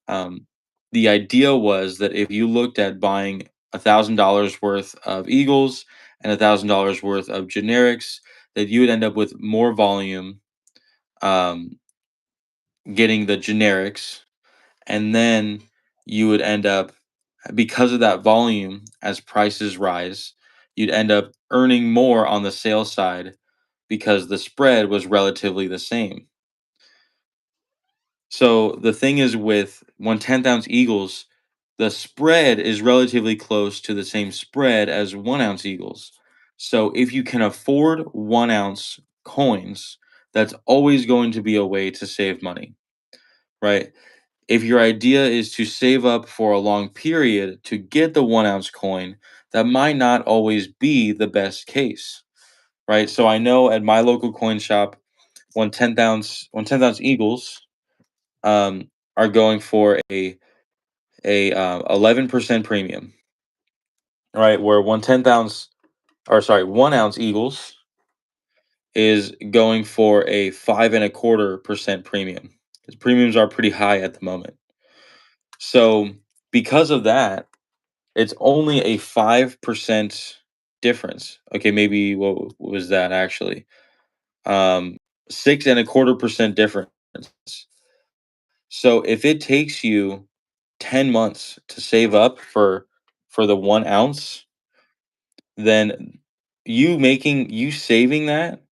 Um, the idea was that if you looked at buying $1,000 worth of Eagles and $1,000 worth of generics, that you would end up with more volume, um, getting the generics, and then you would end up, because of that volume, as prices rise, you'd end up earning more on the sales side because the spread was relatively the same. So the thing is, with 1/10 ounce Eagles, the spread is relatively close to the same spread as 1 ounce Eagles. So if you can afford 1 ounce coins, that's always going to be a way to save money, right? If your idea is to save up for a long period to get the 1 ounce coin, that might not always be the best case, right? So I know at my local coin shop, 1/10 ounce Eagles are going for a 11% premium, right? Where 1/10 ounce, or sorry, 1 ounce Eagles is going for a 5.25% premium. Because premiums are pretty high at the moment. So because of that, it's only a 5% difference. Okay, maybe what was that actually? 6.25% difference. So if it takes you 10 months to save up for the 1 ounce, then you saving that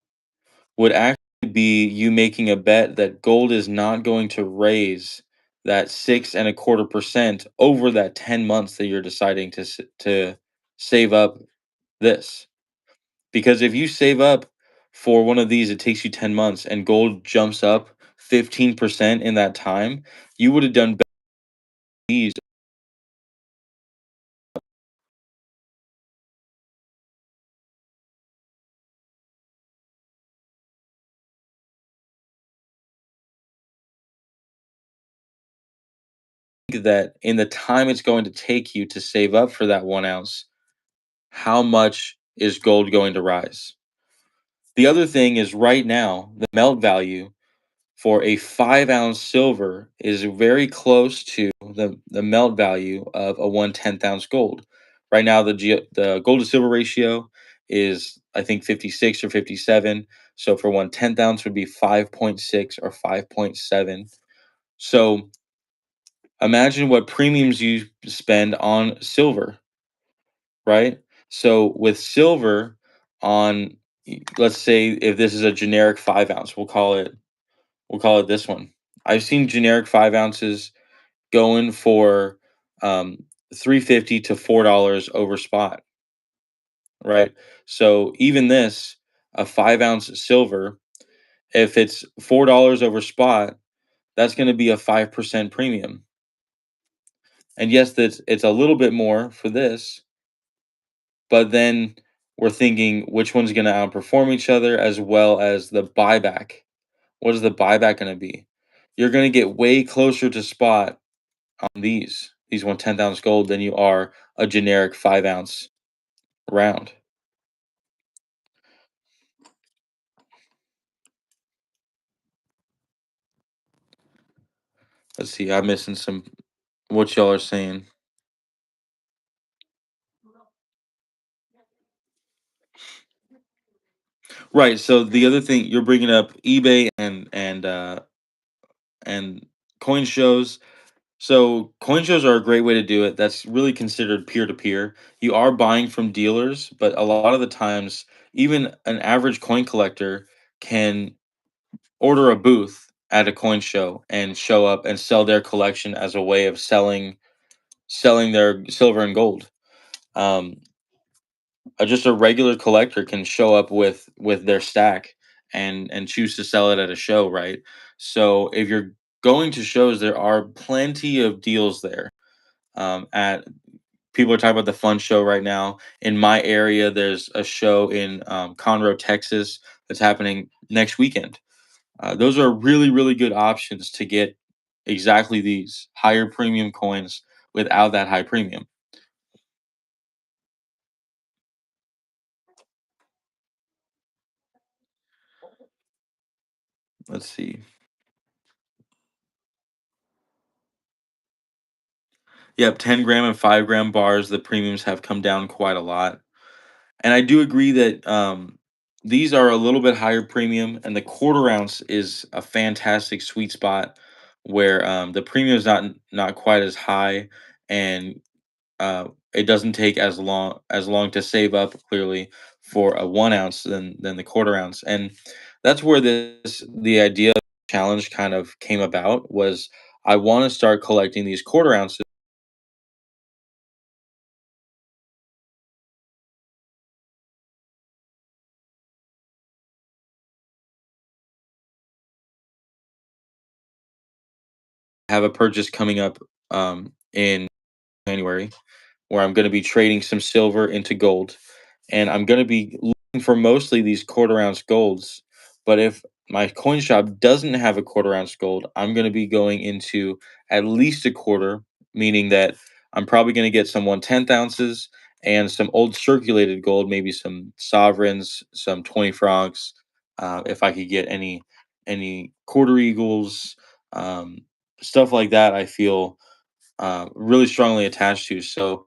would actually be you making a bet that gold is not going to raise that 6.25% over that 10 months that you're deciding to save up this. Because if you save up for one of these, it takes you 10 months and gold jumps up 15% in that time, you would have done better these that in the time it's going to take you to save up for that 1 ounce, how much is gold going to rise? The other thing is right now, the melt value for a 5 ounce silver is very close to the melt value of a 1/10 ounce gold. Right now, the gold to silver ratio is, I think, 56 or 57. So for 1/10 ounce would be 5.6 or 5.7. So imagine what premiums you spend on silver, right? So with silver on, let's say if this is a generic 5 ounce, we'll call it this one. I've seen generic 5 ounces going for 350 to $4 over spot, right? So even this, a 5 ounce silver, if it's $4 over spot, that's going to be a 5% premium. And yes, that's it's a little bit more for this, but then we're thinking which one's going to outperform each other as well as the buyback. What is the buyback going to be? You're going to get way closer to spot on these 1/10 ounce gold than you are a generic 5 ounce round. Let's see, I'm missing some what y'all are saying. Right. So the other thing you're bringing up eBay and coin shows. So coin shows are a great way to do it. That's really considered peer to peer. You are buying from dealers, but a lot of the times, even an average coin collector can order a booth at a coin show and show up and sell their collection as a way of selling their silver and gold. Um, just a regular collector can show up with their stack and choose to sell it at a show, right? So if you're going to shows, there are plenty of deals there. At People are talking about the fun show right now in my area. There's a show in Conroe, Texas, that's happening next weekend. Those are really good options to get exactly these higher premium coins without that high premium. Let's see. Yep, 10 gram and 5 gram bars, the premiums have come down quite a lot. And I do agree that these are a little bit higher premium, and the quarter ounce is a fantastic sweet spot where the premium is not quite as high, and it doesn't take as long to save up clearly for a 1 ounce than the quarter ounce, and that's where the idea of the challenge kind of came about. Was I want to start collecting these quarter ounces have a purchase coming up in January where I'm going to be trading some silver into gold, and I'm going to be looking for mostly these quarter ounce golds. But if my coin shop doesn't have a quarter ounce gold, I'm going to be going into at least a quarter, meaning that I'm probably going to get some 1/10 ounces and some old circulated gold, maybe some sovereigns, some 20 francs. If I could get any quarter eagles, um, stuff like that, I feel really strongly attached to. So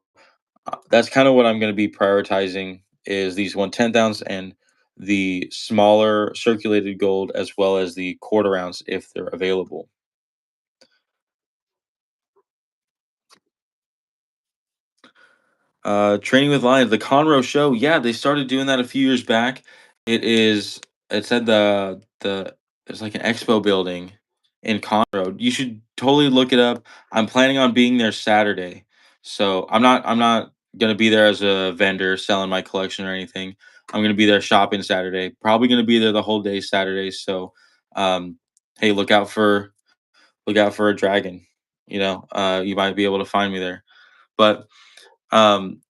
that's kind of what I'm going to be prioritizing is these 1/10 ounce and the smaller circulated gold as well as the quarter ounce if they're available. Training with Lions, the Conroe show. Yeah, they started doing that a few years back. It's at the there's like an expo building in Conroe. You should totally look it up. I'm planning on being there Saturday. So I'm not gonna be there as a vendor selling my collection or anything. I'm gonna be there shopping Saturday. Probably gonna be there the whole day Saturday. So, um, hey, look out for a dragon. You might be able to find me there. But um,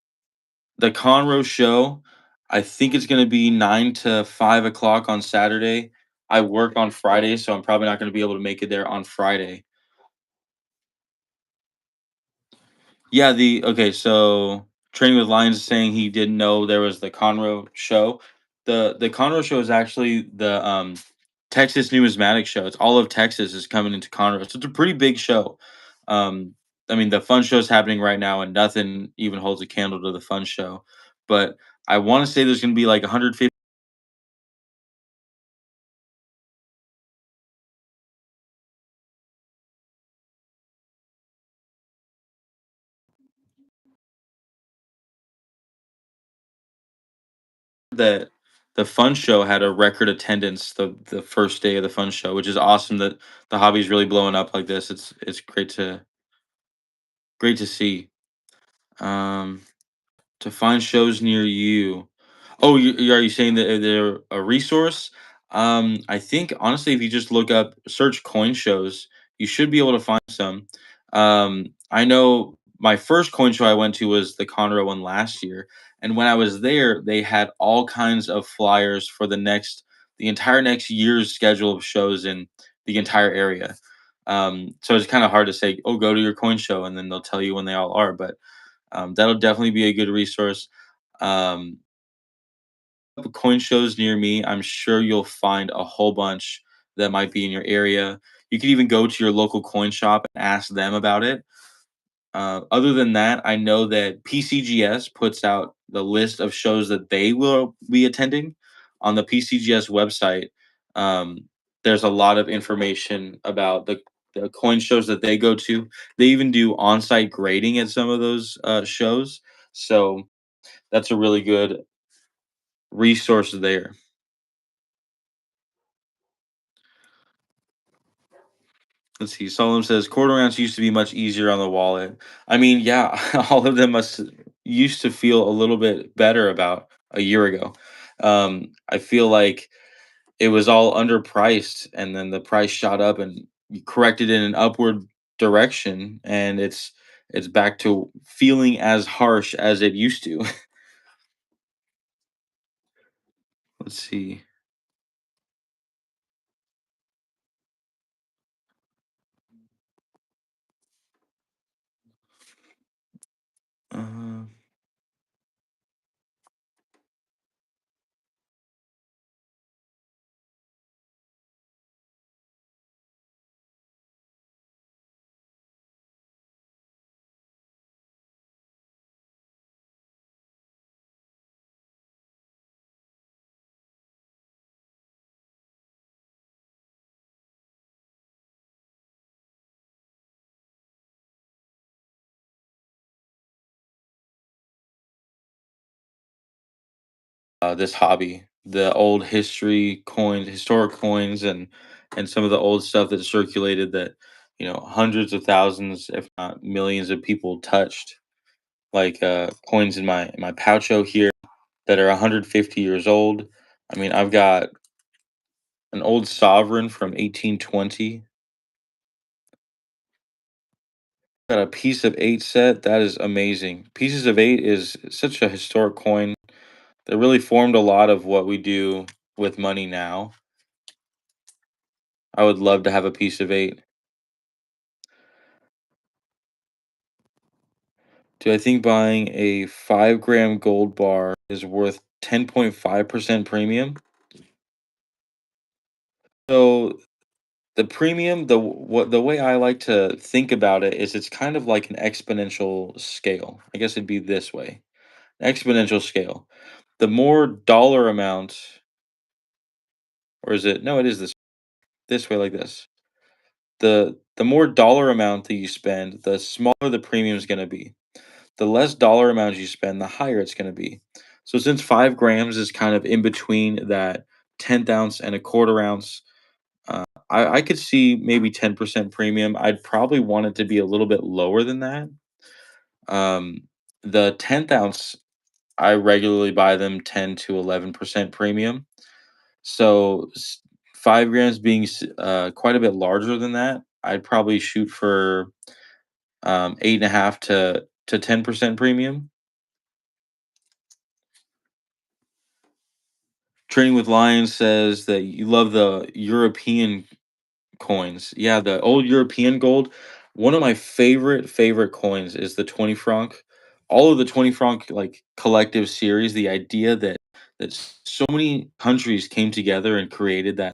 the Conroe show, I think it's gonna be 9 to 5 o'clock on Saturday. I work on Friday, so I'm probably not gonna be able to make it there on Friday. Yeah, so Training with Lions is saying he didn't know there was the Conroe show. The Conroe show is actually the Texas numismatic show. It's all of Texas is coming into Conroe. So it's a pretty big show. Um I mean the fun show's happening right now and nothing even holds a candle to the fun show. But I want to say there's going to be like 150 that the fun show had a record attendance the first day of the fun show, which is awesome that the hobby's really blowing up like this. It's great to see. Um, to find shows near you. Oh, are you saying that they're a resource? I think honestly, if you just search coin shows, you should be able to find some. I know my first coin show I went to was the Conroe one last year, and when I was there, they had all kinds of flyers for the entire next year's schedule of shows in the entire area. So it's kind of hard to say, oh, go to your coin show, and then they'll tell you when they all are. But that'll definitely be a good resource. Um, coin shows near me, I'm sure you'll find a whole bunch that might be in your area. You could even go to your local coin shop and ask them about it. Other than that, I know that PCGS puts out the list of shows that they will be attending on the PCGS website. Um, there's a lot of information about the coin shows that they go to. They even do on-site grading at some of those shows. So that's a really good resource there. Let's see. Solomon says quarter rounds used to be much easier on the wallet. I mean, yeah, all of them must used to feel a little bit better about a year ago. I feel like it was all underpriced, and then the price shot up and you corrected in an upward direction, and it's back to feeling as harsh as it used to. Let's see. Uh, this hobby, the old historic coins, and some of the old stuff that circulated that hundreds of thousands, if not millions, of people touched. Like coins in my poucho here that are 150 years old. I mean, I've got an old sovereign from 1820. Got a piece of eight set. That is amazing. Pieces of eight is such a historic coin that really formed a lot of what we do with money now. I would love to have a piece of eight. Do I think buying a 5 gram gold bar is worth 10.5% premium? So the premium, the way I like to think about it is it's kind of like an exponential scale. I guess it'd be this way. Exponential scale. The more dollar amount, or is it no, it is this way like this. The more dollar amount that you spend, the smaller the premium is gonna be. The less dollar amount you spend, the higher it's going to be. So since 5 grams is kind of in between that 10th ounce and a quarter ounce, I could see maybe 10% premium. I'd probably want it to be a little bit lower than that. Um, the 10th ounce I regularly buy them 10 to 11% premium. So 5 grams being quite a bit larger than that, I'd probably shoot for 8.5 to 10% premium. Trading with Lions says that you love the European coins. Yeah, the old European gold. One of my favorite coins is the 20 franc. All of the 20 franc like collective series, the idea that so many countries came together and created that,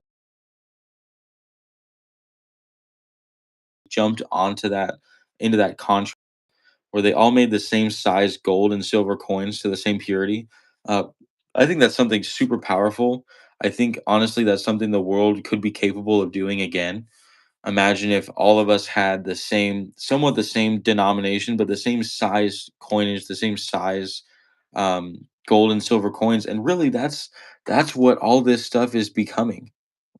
jumped onto that, into that contract where they all made the same size gold and silver coins to the same purity. Uh, I think that's something super powerful. I think honestly that's something the world could be capable of doing again. Imagine if all of us had the same, somewhat the same denomination, but the same size coinage, the same size gold and silver coins, and really that's what all this stuff is becoming,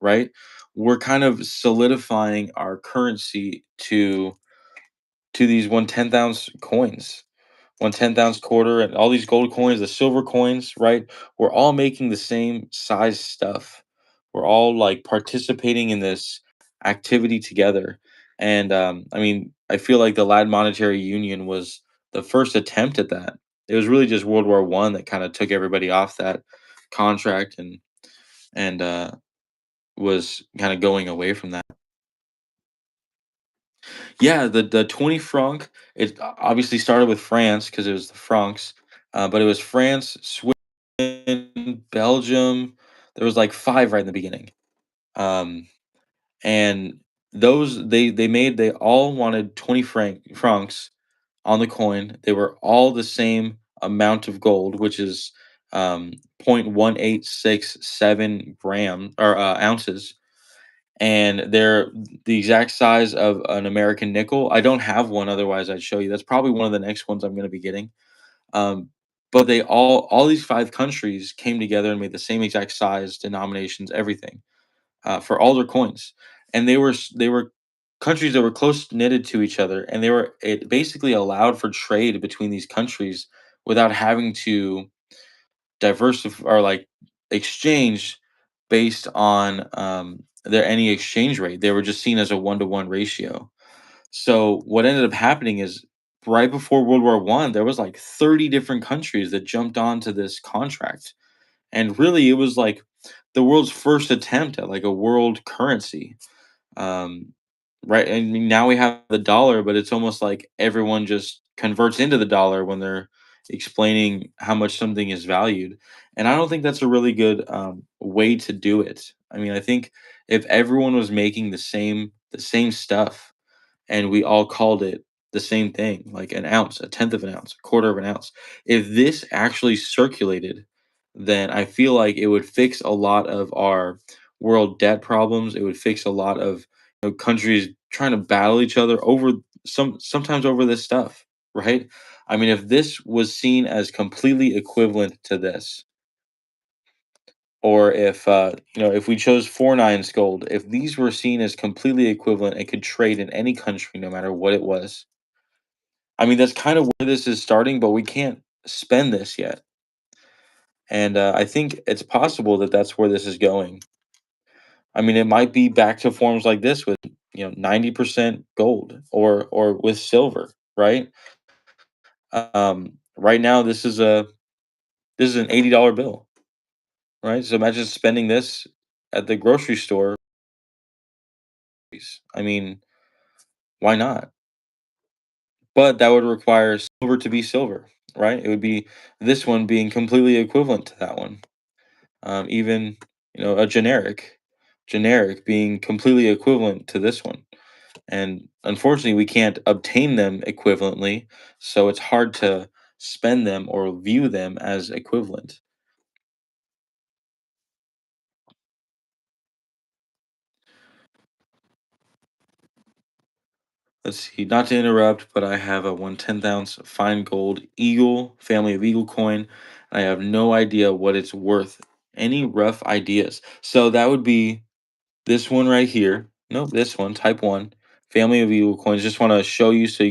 right? We're kind of solidifying our currency to these 1/10 ounce coins, 1/10 ounce quarter, and all these gold coins, the silver coins, right? We're all making the same size stuff. We're all like participating in this activity together. And I mean, I feel like the Latin Monetary Union was the first attempt at that. It was really just World War One that kind of took everybody off that contract and was kind of going away from that. Yeah, the 20 franc, it obviously started with France because it was the francs, but it was France, Sweden, Belgium. There was like 5 right in the beginning. Um, and those they all wanted 20 francs on the coin. They were all the same amount of gold, which is 0.1867 gram or ounces, and they're the exact size of an American nickel. I don't have one, otherwise I'd show you. That's probably one of the next ones I'm going to be getting. Um, but they all these 5 countries came together and made the same exact size, denominations, everything for all their coins, and they were countries that were close knitted to each other, and it basically allowed for trade between these countries without having to diversify or like exchange based on their any exchange rate. They were just seen as a 1-to-1 ratio. So what ended up happening is right before World War One, there was like 30 different countries that jumped onto this contract. And really it was like the world's first attempt at like a world currency. Um, right, I mean, now we have the dollar, but it's almost like everyone just converts into the dollar when they're explaining how much something is valued, and I don't think that's a really good way to do it. I mean, I think if everyone was making the same stuff and we all called it the same thing, like an ounce, a tenth of an ounce, a quarter of an ounce. If this actually circulated, then I feel like it would fix a lot of our world debt problems. It would fix a lot of countries trying to battle each other over sometimes over this stuff, right? I mean, if this was seen as completely equivalent to this, or if if we chose 4 nines gold, if these were seen as completely equivalent and could trade in any country no matter what it was, I mean that's kind of where this is starting, but we can't spend this yet, and I think it's possible that that's where this is going. I mean, it might be back to forms like this with 90% gold or with silver, right? Right now this is an $80 bill, right? So imagine spending this at the grocery store. I mean, why not? But that would require silver to be silver, right? It would be this one being completely equivalent to that one. Even a generic being completely equivalent to this one. And unfortunately, we can't obtain them equivalently, so it's hard to spend them or view them as equivalent. Let's see, not to interrupt, but I have a 1/10 ounce fine gold eagle, family of eagle coin. I have no idea what it's worth. Any rough ideas? So that would be this one right here. Nope, this one, type 1, family of eagle coins. Just want to show you so I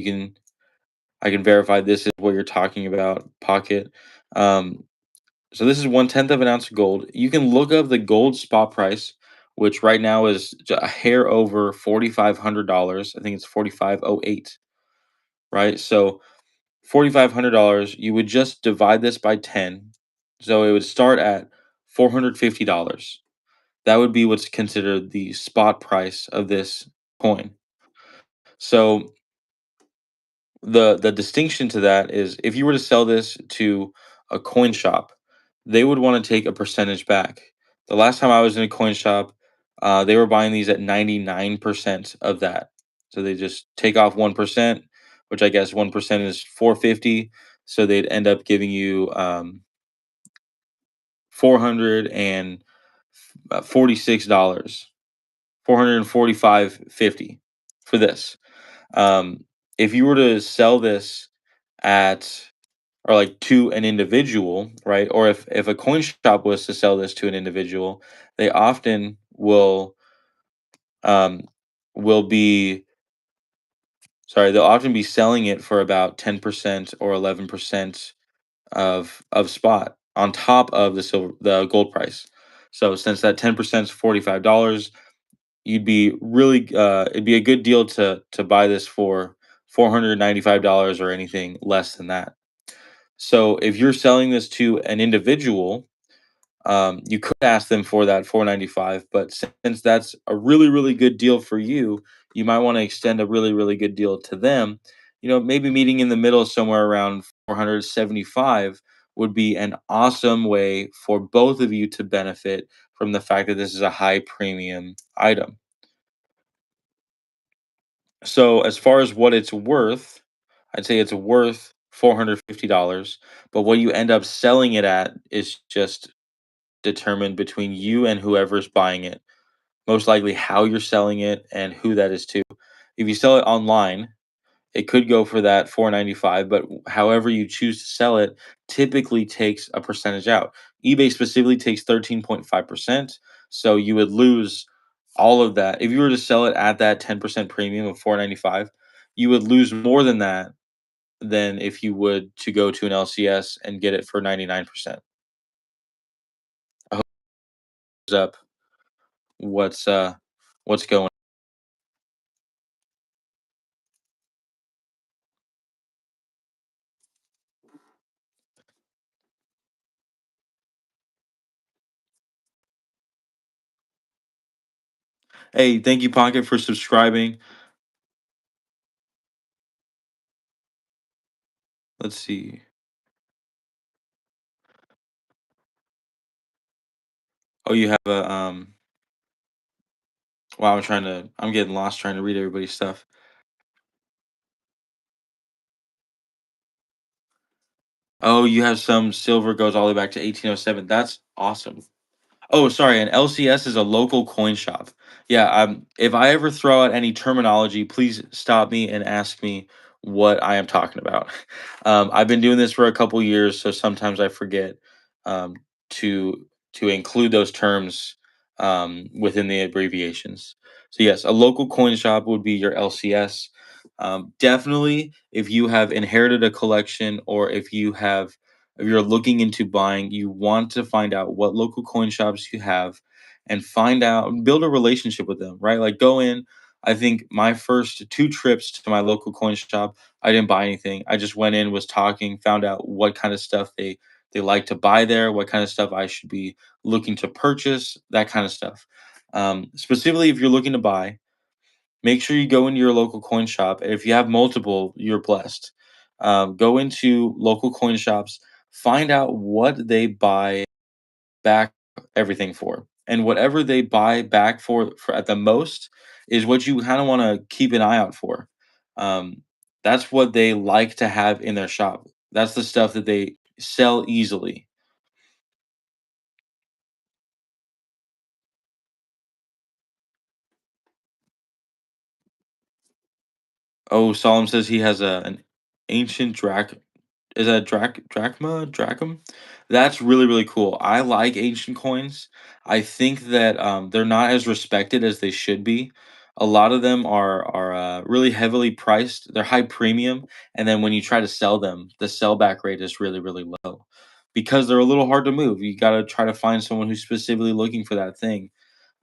can verify this is what you're talking about, pocket. Um, so this is 1/10 of an ounce of gold. You can look up the gold spot price, which right now is a hair over $4,500. I think it's 4508, right? So $4,500, you would just divide this by 10. So it would start at $450. That would be what's considered the spot price of this coin. So the distinction to that is if you were to sell this to a coin shop, they would want to take a percentage back. The last time I was in a coin shop, they were buying these at 99% of that. So they just take off 1%, which I guess 1% is 450. So they'd end up giving you 446, 445.50 for this. If you were to sell this at or like to an individual, right? Or if a coin shop was to sell this to an individual, they often um will be they'll often be selling it for about 10% or 11% of spot on top of the gold price. So since that 10% is $45, you'd be really it'd be a good deal to buy this for $495 or anything less than that. So if you're selling this to an individual, you could ask them for that 495, but since that's a really really good deal for you, you might want to extend a really really good deal to them. Maybe meeting in the middle somewhere around 475 would be an awesome way for both of you to benefit from the fact that this is a high premium item. So as far as what it's worth, I'd say it's worth $450, but what you end up selling it at is just determined between you and whoever's buying it. Most likely how you're selling it and who that is to. If you sell it online, it could go for that 495, but however you choose to sell it typically takes a percentage out. eBay specifically takes 13.5%, so you would lose all of that. If you were to sell it at that 10% premium of 495, you would lose more than that than if you would to go to an LCS and get it for 99%. I hope it's up what's uh what's going. Hey, thank you Pocket for subscribing. Let's see. Oh, you have a wow, I'm getting lost trying to read everybody's stuff. Oh, you have some silver goes all the way back to 1807. That's awesome. Oh, sorry, an LCS is a local coin shop. Yeah, if I ever throw out any terminology, please stop me and ask me what I am talking about. I've been doing this for a couple years, so sometimes I forget um, to include those terms within the abbreviations. So yes, a local coin shop would be your LCS. Definitely, if you have inherited a collection or if you're looking into buying, you want to find out what local coin shops you have and build a relationship with them, right? Like go in. I think my first two trips to my local coin shop, I didn't buy anything. I just went in, was talking, found out what kind of stuff they like to buy there, what kind of stuff I should be looking to purchase, that kind of stuff. Specifically, if you're looking to buy, make sure you go into your local coin shop. And if you have multiple, you're blessed. Go into local coin shops, find out what they buy back everything for. And whatever they buy back for at the most is what you kind of want to keep an eye out for. Um, that's what they like to have in their shop. That's the stuff that they sell easily. Oh, Solemn says he has an ancient is that drachm? That's really really cool. I like ancient coins. I think that they're not as respected as they should be. A lot of them are really heavily priced. They're high premium, and then when you try to sell them, the sellback rate is really really low. because they're a little hard to move. You got to try to find someone who's specifically looking for that thing.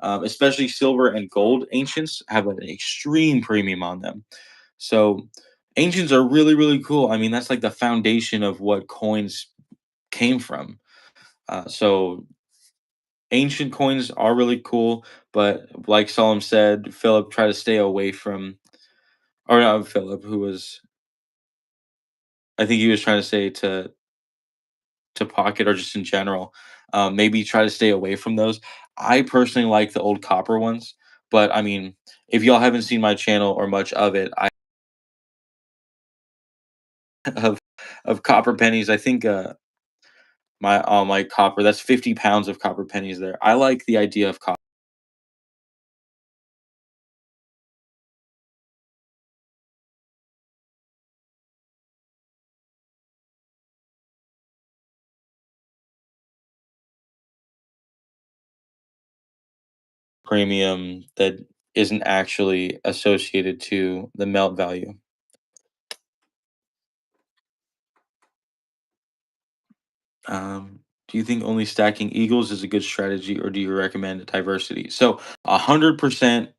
Especially silver and gold ancients have an extreme premium on them. So ancients are really, really cool. I mean, that's like the foundation of what coins came from. So ancient coins are really cool, but like Solomon said, Philip, try to stay away from, or not Philip, who was, I think he was trying to say to pocket or just in general, maybe try to stay away from those. I personally like the old copper ones, but I mean, if y'all haven't seen my channel or much of it, I of copper pennies. I think my copper, that's 50 pounds of copper pennies there. I like the idea of copper premium that isn't actually associated to the melt value. Do you think only stacking eagles is a good strategy, or do you recommend diversity? So, 100%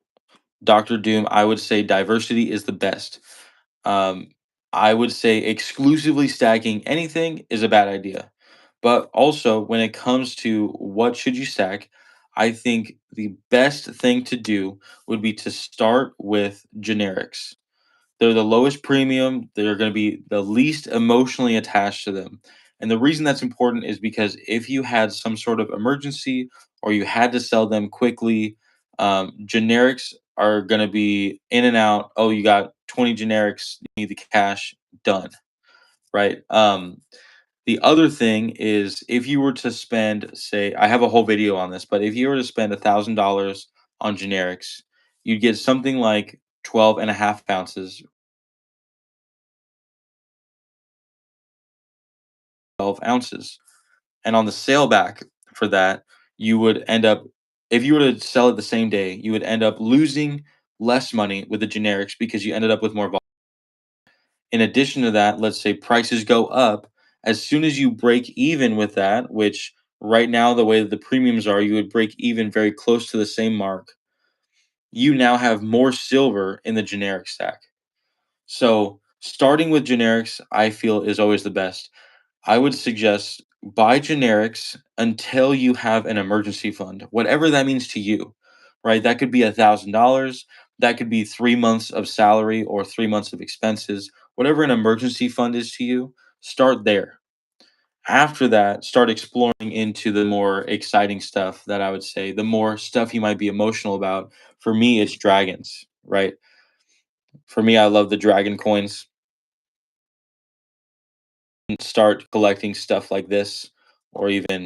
Doctor Doom, I would say diversity is the best. Um, I would say exclusively stacking anything is a bad idea. But also, when it comes to what should you stack, I think the best thing to do would be to start with generics. They're the lowest premium. They're going to be the least emotionally attached to them. And the reason that's important is because if you had some sort of emergency or you had to sell them quickly, generics are going to be in and out. Oh, you got 20 generics, you need the cash, done. Right. The other thing is if you were to spend, say, I have a whole video on this, but if you were to spend $1,000 on generics, you'd get something like 12 and a half ounces 12 ounces. And on the sale back for that, you would end up, if you were to sell it the same day, you would end up losing less money with the generics because you ended up with more volume. In addition to that, let's say prices go up. As soon as you break even with that, which right now, the way that the premiums are, you would break even very close to the same mark. You now have more silver in the generic stack. So starting with generics, I feel is always the best. I would suggest buy generics until you have an emergency fund, whatever that means to you, right? That could be $1,000. That could be 3 months of salary or 3 months of expenses. Whatever an emergency fund is to you, start there. After that, start exploring into the more exciting stuff that I would say, the more stuff you might be emotional about. For me, it's dragons, right? For me, I love the dragon coins. Start collecting stuff like this, or even,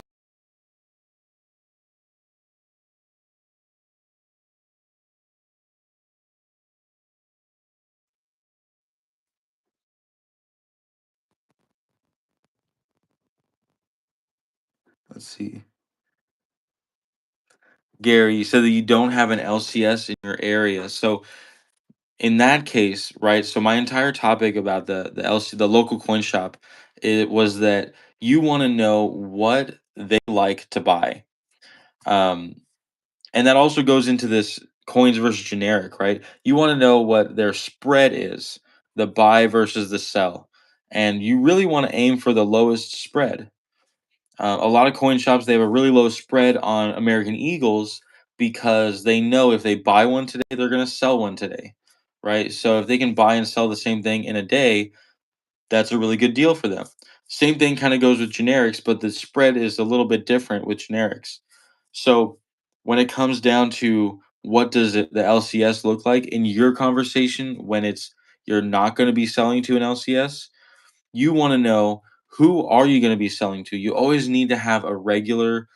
let's see. Gary, you said that you don't have an LCS in your area. So in that case, right? So my entire topic about the LC, the local coin shop, it was that you want to know what they like to buy. Um, and that also goes into this coins versus generic, right? You want to know what their spread is, the buy versus the sell. And you really want to aim for the lowest spread. A lot of coin shops, they have a really low spread on American Eagles because they know if they buy one today, they're going to sell one today, right? So if they can buy and sell the same thing in a day, that's a really good deal for them. Same thing kind of goes with generics, but the spread is a little bit different with generics. So when it comes down to what does the LCS look like in your conversation when it's you're not going to be selling to an LCS, you want to know who are you going to be selling to. You always need to have a regular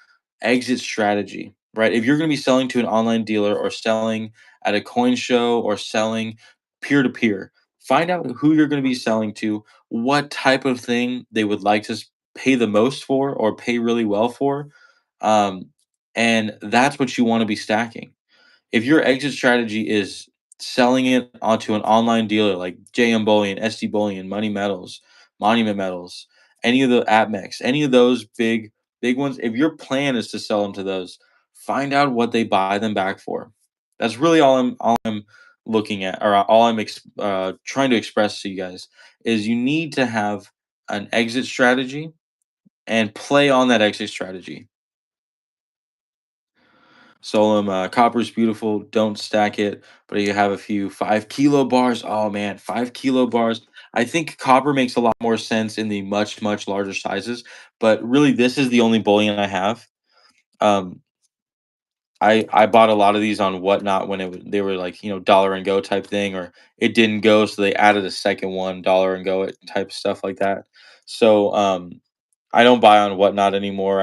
exit strategy, right? If you're going to be selling to an online dealer or selling at a coin show or selling peer to peer, find out who you're going to be selling to, what type of thing they would like to pay the most for or pay really well for, um, and that's what you want to be stacking. If your exit strategy is selling it onto an online dealer like JM Bullion, SD Bullion, Money Metals, Monument Metals, any of the APMEX, any of those big ones. If your plan is to sell them to those, find out what they buy them back for. That's really all I'm looking at, or all trying to express to you guys is you need to have an exit strategy and play on that exit strategy. Solum, copper's beautiful. Don't stack it, but you have a few 5 kilo bars. Oh man, 5 kilo bars. I think copper makes a lot more sense in the much larger sizes, but really, this is the only bullion I have. Um, I bought a lot of these on Whatnot when they were like dollar and go type thing, or it didn't go, so they added a second one, dollar and go it type stuff like that. So I don't buy on Whatnot anymore.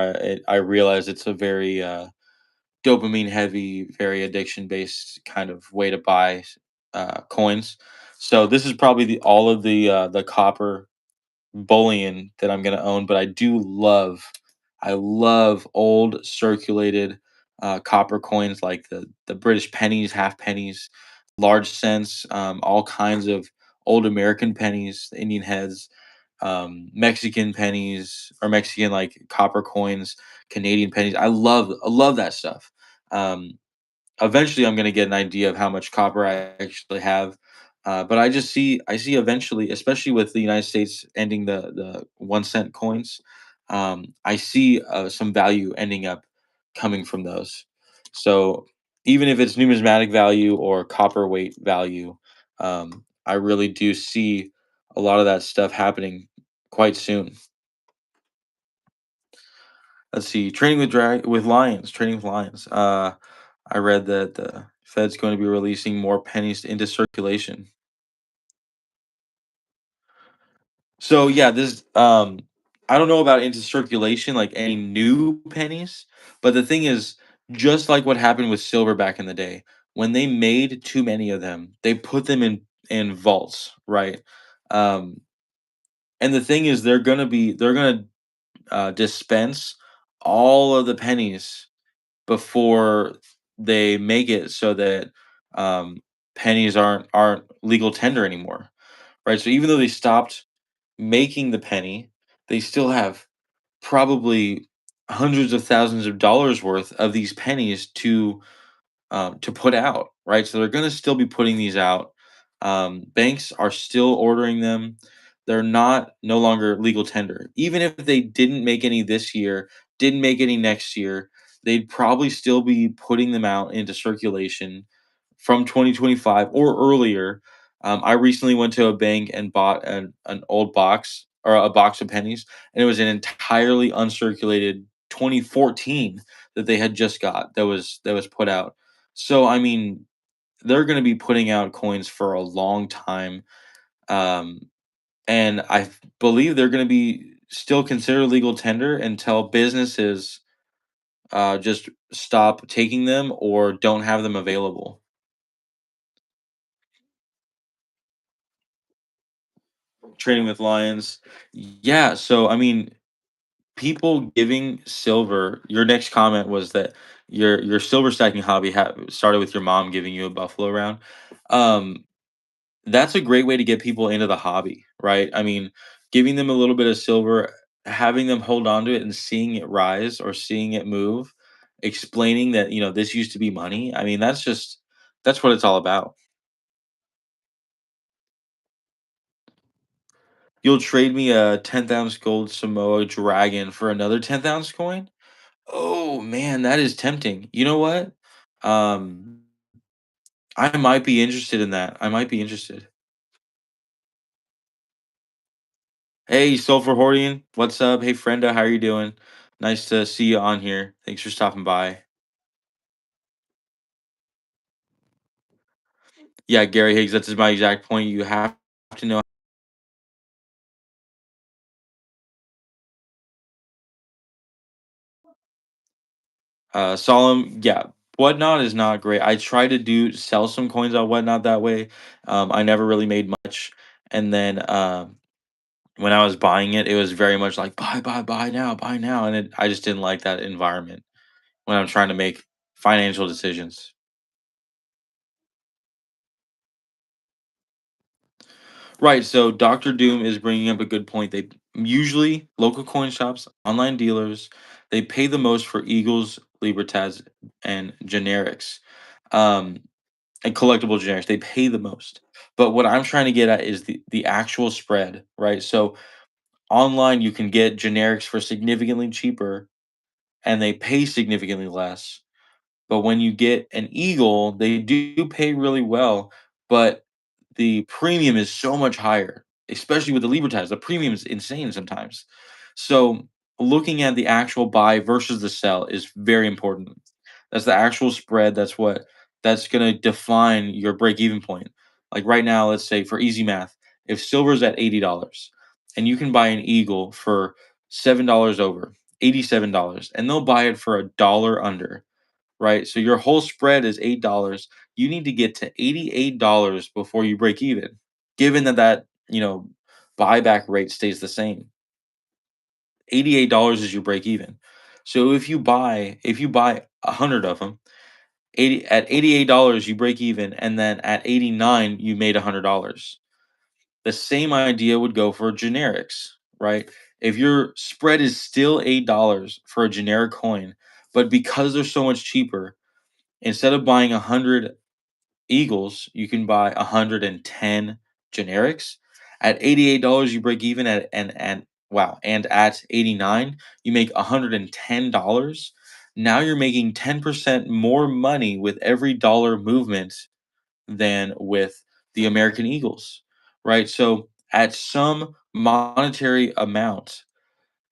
I realize it's a very dopamine heavy, very addiction based kind of way to buy coins. So this is probably all of the copper bullion that I'm gonna own, but I love old circulated copper coins like the British pennies, half pennies, large cents, all kinds of old American pennies, the Indian heads, Mexican pennies or Mexican like copper coins, Canadian pennies. I love that stuff. Um, Eventually I'm going to get an idea of how much copper I actually have. But I see eventually, especially with the United States ending the 1 cent coins, I see some value ending up coming from those. So even if it's numismatic value or copper weight value, I really do see a lot of that stuff happening quite soon. Let's see, trading with lions. I read that the Fed's going to be releasing more pennies into circulation. So yeah, this I don't know about into circulation like any new pennies, but the thing is just like what happened with silver back in the day, when they made too many of them, they put them in vaults, right? Um and the thing is they're going to dispense all of the pennies before they make it so that um, pennies aren't legal tender anymore, right? So even though they stopped making the penny, they still have probably hundreds of thousands of dollars worth of these pennies to put out, right? So they're going to still be putting these out. Banks are still ordering them. They're not no longer legal tender. Even if they didn't make any this year, didn't make any next year, they'd probably still be putting them out into circulation from 2025 or earlier. I recently went to a bank and bought an old box or a box of pennies, and it was an entirely uncirculated 2014 that they had just got that was put out. So, I mean, they're gonna be putting out coins for a long time, um, and believe they're gonna be still considered legal tender until businesses, just stop taking them or don't have them available. Trading with lions. Yeah, so, I mean, people giving silver your next comment was that your silver stacking hobby started with your mom giving you a buffalo round. Um That's a great way to get people into the hobby, right? I mean, giving them a little bit of silver, having them hold on to it and seeing it rise or seeing it move, explaining that, this used to be money. I mean, that's what it's all about. You'll trade me a 10th ounce gold Samoa dragon for another 10th ounce coin? Oh man, that is tempting. You know what? Um, I might be interested in that. I might be interested. Hey, Sulfur Hordian, what's up? Hey, Frenda, how are you doing? Nice to see you on here. Thanks for stopping by. Yeah, Gary Higgs, that's my exact point. You have to know. Solemn, yeah, Whatnot is not great. I try to sell some coins on Whatnot that way. I never really made much, and then when I was buying it, it was very much like buy now, and I just didn't like that environment when I'm trying to make financial decisions. Right, so Doctor Doom is bringing up a good point. They usually local coin shops, online dealers, they pay the most for Eagles, Libertas, and generics, um, and collectible generics. They pay the most. But what I'm trying to get at is the actual spread, right? So online, you can get generics for significantly cheaper, and they pay significantly less. But when you get an Eagle, they do pay really well, but the premium is so much higher, especially with the Libertas. The premium is insane sometimes. So looking at the actual buy versus the sell is very important. That's the actual spread. That's gonna define your break even point. Like right now, let's say for easy math, if silver's at $80 and you can buy an Eagle for $7 over, $87, and they'll buy it for a dollar under, right? So your whole spread is $8. You need to get to $88 before you break even. Given that buyback rate stays the same. $88 is your break even. So if you buy 100 of them, 80 at $88 you break even, and then at 89 you made $100. The same idea would go for generics, right? If your spread is still $8 for a generic coin, but because they're so much cheaper, instead of buying 100 Eagles, you can buy 110 generics. At $88, you break even and at 89, you make $110. Now you're making 10% more money with every dollar movement than with the American Eagles, right? So at some monetary amount,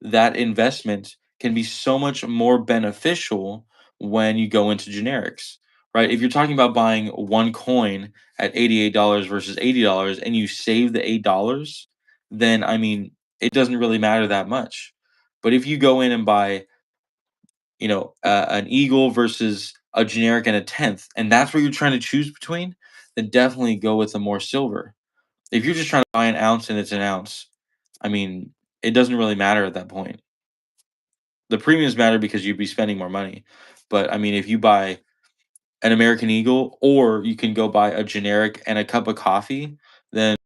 that investment can be so much more beneficial when you go into generics, right? If you're talking about buying one coin at $88 versus $80 and you save the $8, then I mean, it doesn't really matter that much. But if you go in and buy, an eagle versus a generic and a tenth, and that's what you're trying to choose between, then definitely go with the more silver. If you're just trying to buy an ounce and it's an ounce, I mean, it doesn't really matter at that point. The premiums matter because you'd be spending more money. But I mean, if you buy an American Eagle or you can go buy a generic and a cup of coffee, then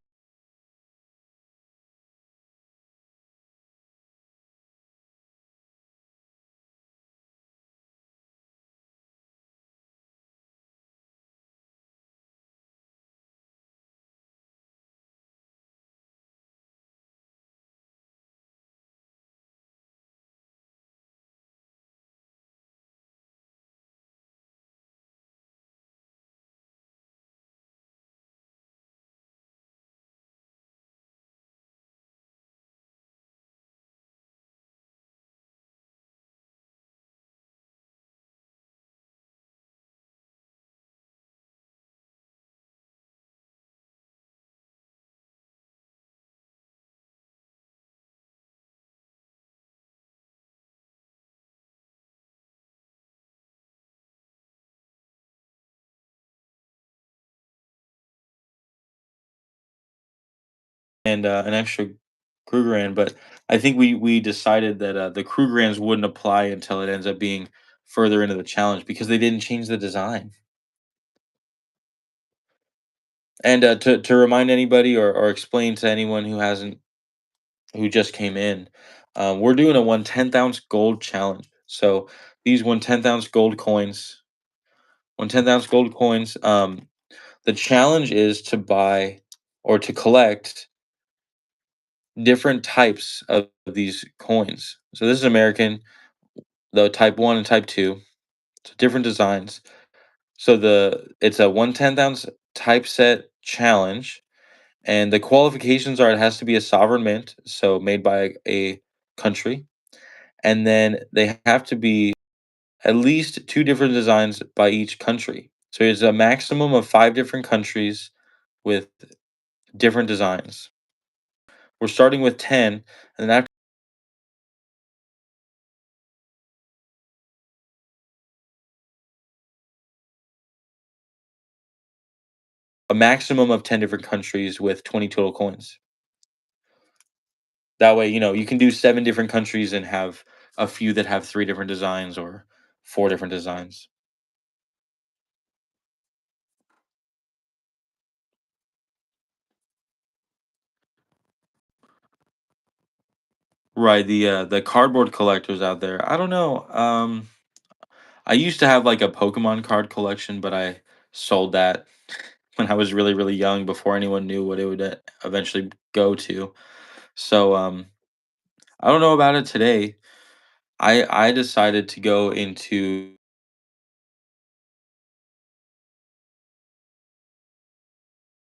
and an extra Krugerrand. But I think we decided that the Krugerrands wouldn't apply until it ends up being further into the challenge because they didn't change the design. And to remind anybody or explain to anyone who just came in, we're doing a 1/10 ounce gold challenge. So these 1/10 ounce gold coins, 1/10 ounce gold coins. The challenge is to buy or to collect different types of these coins. So this is American, the type 1 and type 2. So different designs. So it's a 1/10 ounce type set challenge, and the qualifications are it has to be a sovereign mint, so made by a country, and then they have to be at least two different designs by each country. So it's a maximum of 5 different countries with different designs. We're starting with 10, and then after a maximum of 10 different countries with 20 total coins. That way, you can do 7 different countries and have a few that have 3 different designs or 4 different designs. Right, the cardboard collectors out there. I don't know. I used to have like a Pokemon card collection, but I sold that when I was really really young before anyone knew what it would eventually go to. So I don't know about it today. I decided to go into,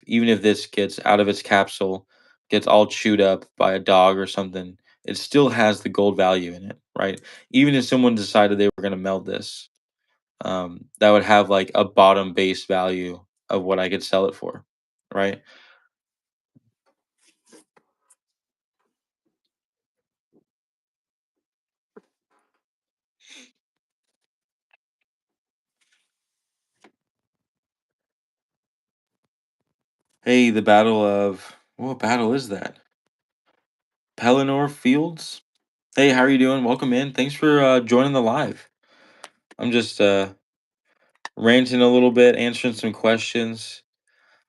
even if this gets out of its capsule, gets all chewed up by a dog or something, it still has the gold value in it, right? Even if someone decided they were going to melt this, that would have like a bottom base value of what I could sell it for, right? Hey, the battle of, what battle is that? Pelennor Fields. Hey, how are you doing? Welcome in. Thanks for joining the live. I'm just ranting a little bit, answering some questions.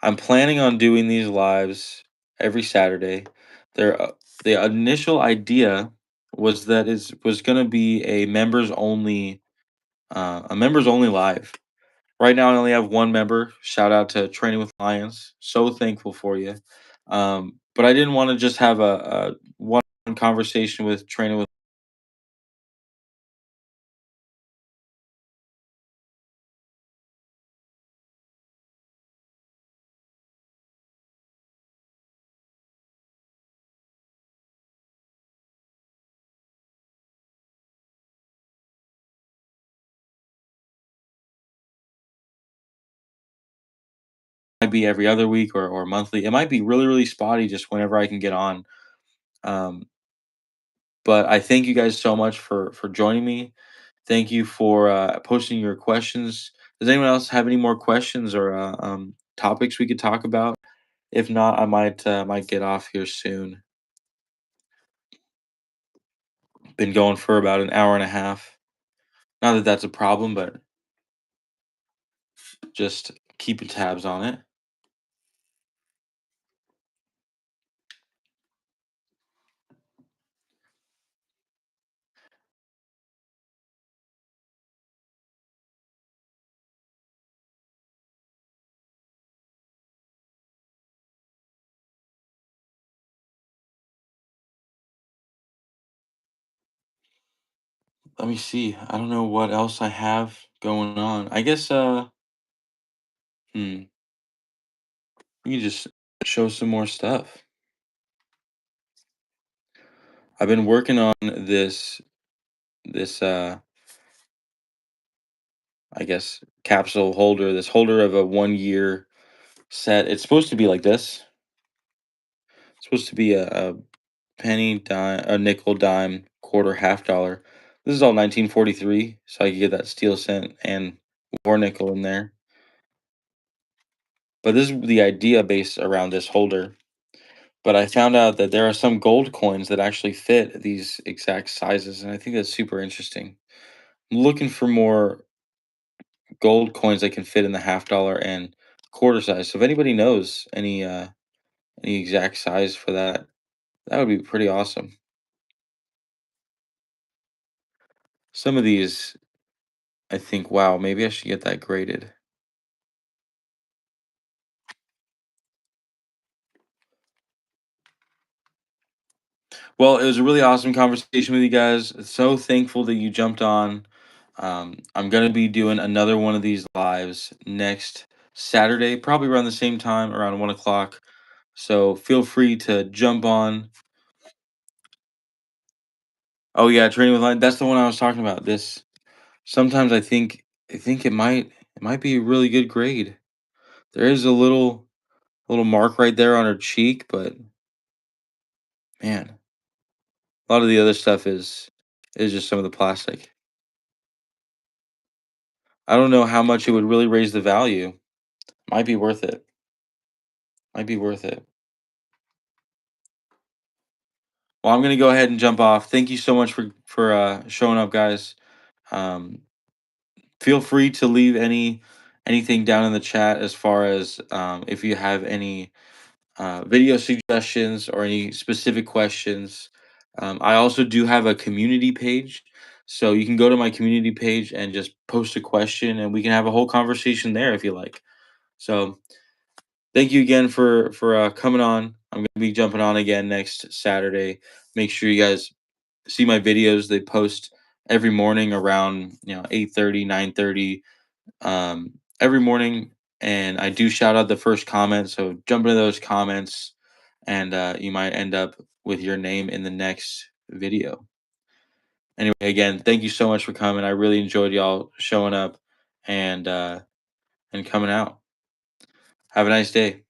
I'm planning on doing these lives every Saturday. There, the initial idea was that it was going to be a members only live. Right now, I only have one member. Shout out to Training with Lions. So thankful for you. But I didn't want to just have a one conversation with Training with. Might be every other week or monthly. It might be really really spotty just whenever I can get on. Um, but I thank you guys so much for joining me. Thank you for posting your questions. Does anyone else have any more questions or topics we could talk about? If not, I might get off here soon. Been going for about an hour and a half. Not that that's a problem, but just keeping tabs on it. Let me see. I don't know what else I have going on. I guess hmm, we can just show some more stuff. I've been working on this I guess capsule holder, this holder of a 1 year set. It's supposed to be like this. It's supposed to be a penny, dime, a nickel, dime, quarter, half dollar. This is all 1943, so I could get that steel cent and war nickel in there. But this is the idea based around this holder. But I found out that there are some gold coins that actually fit these exact sizes, and I think that's super interesting. I'm looking for more gold coins that can fit in the half dollar and quarter size. So if anybody knows any exact size for that, that would be pretty awesome. Some of these, I think, wow, maybe I should get that graded. Well, it was a really awesome conversation with you guys. So thankful that you jumped on. I'm gonna be doing another one of these lives next Saturday, probably around the same time, around 1 o'clock. So feel free to jump on. Oh yeah, training with line. That's the one I was talking about. This sometimes I think it might be a really good grade. There is a little mark right there on her cheek, but man, a lot of the other stuff is just some of the plastic. I don't know how much it would really raise the value. Might be worth it. Might be worth it. Well, I'm gonna go ahead and jump off. Thank you so much for showing up, guys. Um, feel free to leave anything down in the chat as far as if you have any video suggestions or any specific questions. I also do have a community page, so you can go to my community page and just post a question, and we can have a whole conversation there if you like. So thank you again for coming on. I'm gonna be jumping on again next Saturday. Make sure you guys see my videos. They post every morning around 8:30, 9:30, every morning, and I do shout out the first comment. So jump into those comments, and you might end up with your name in the next video. Anyway, again, thank you so much for coming. I really enjoyed y'all showing up and and coming out. Have a nice day.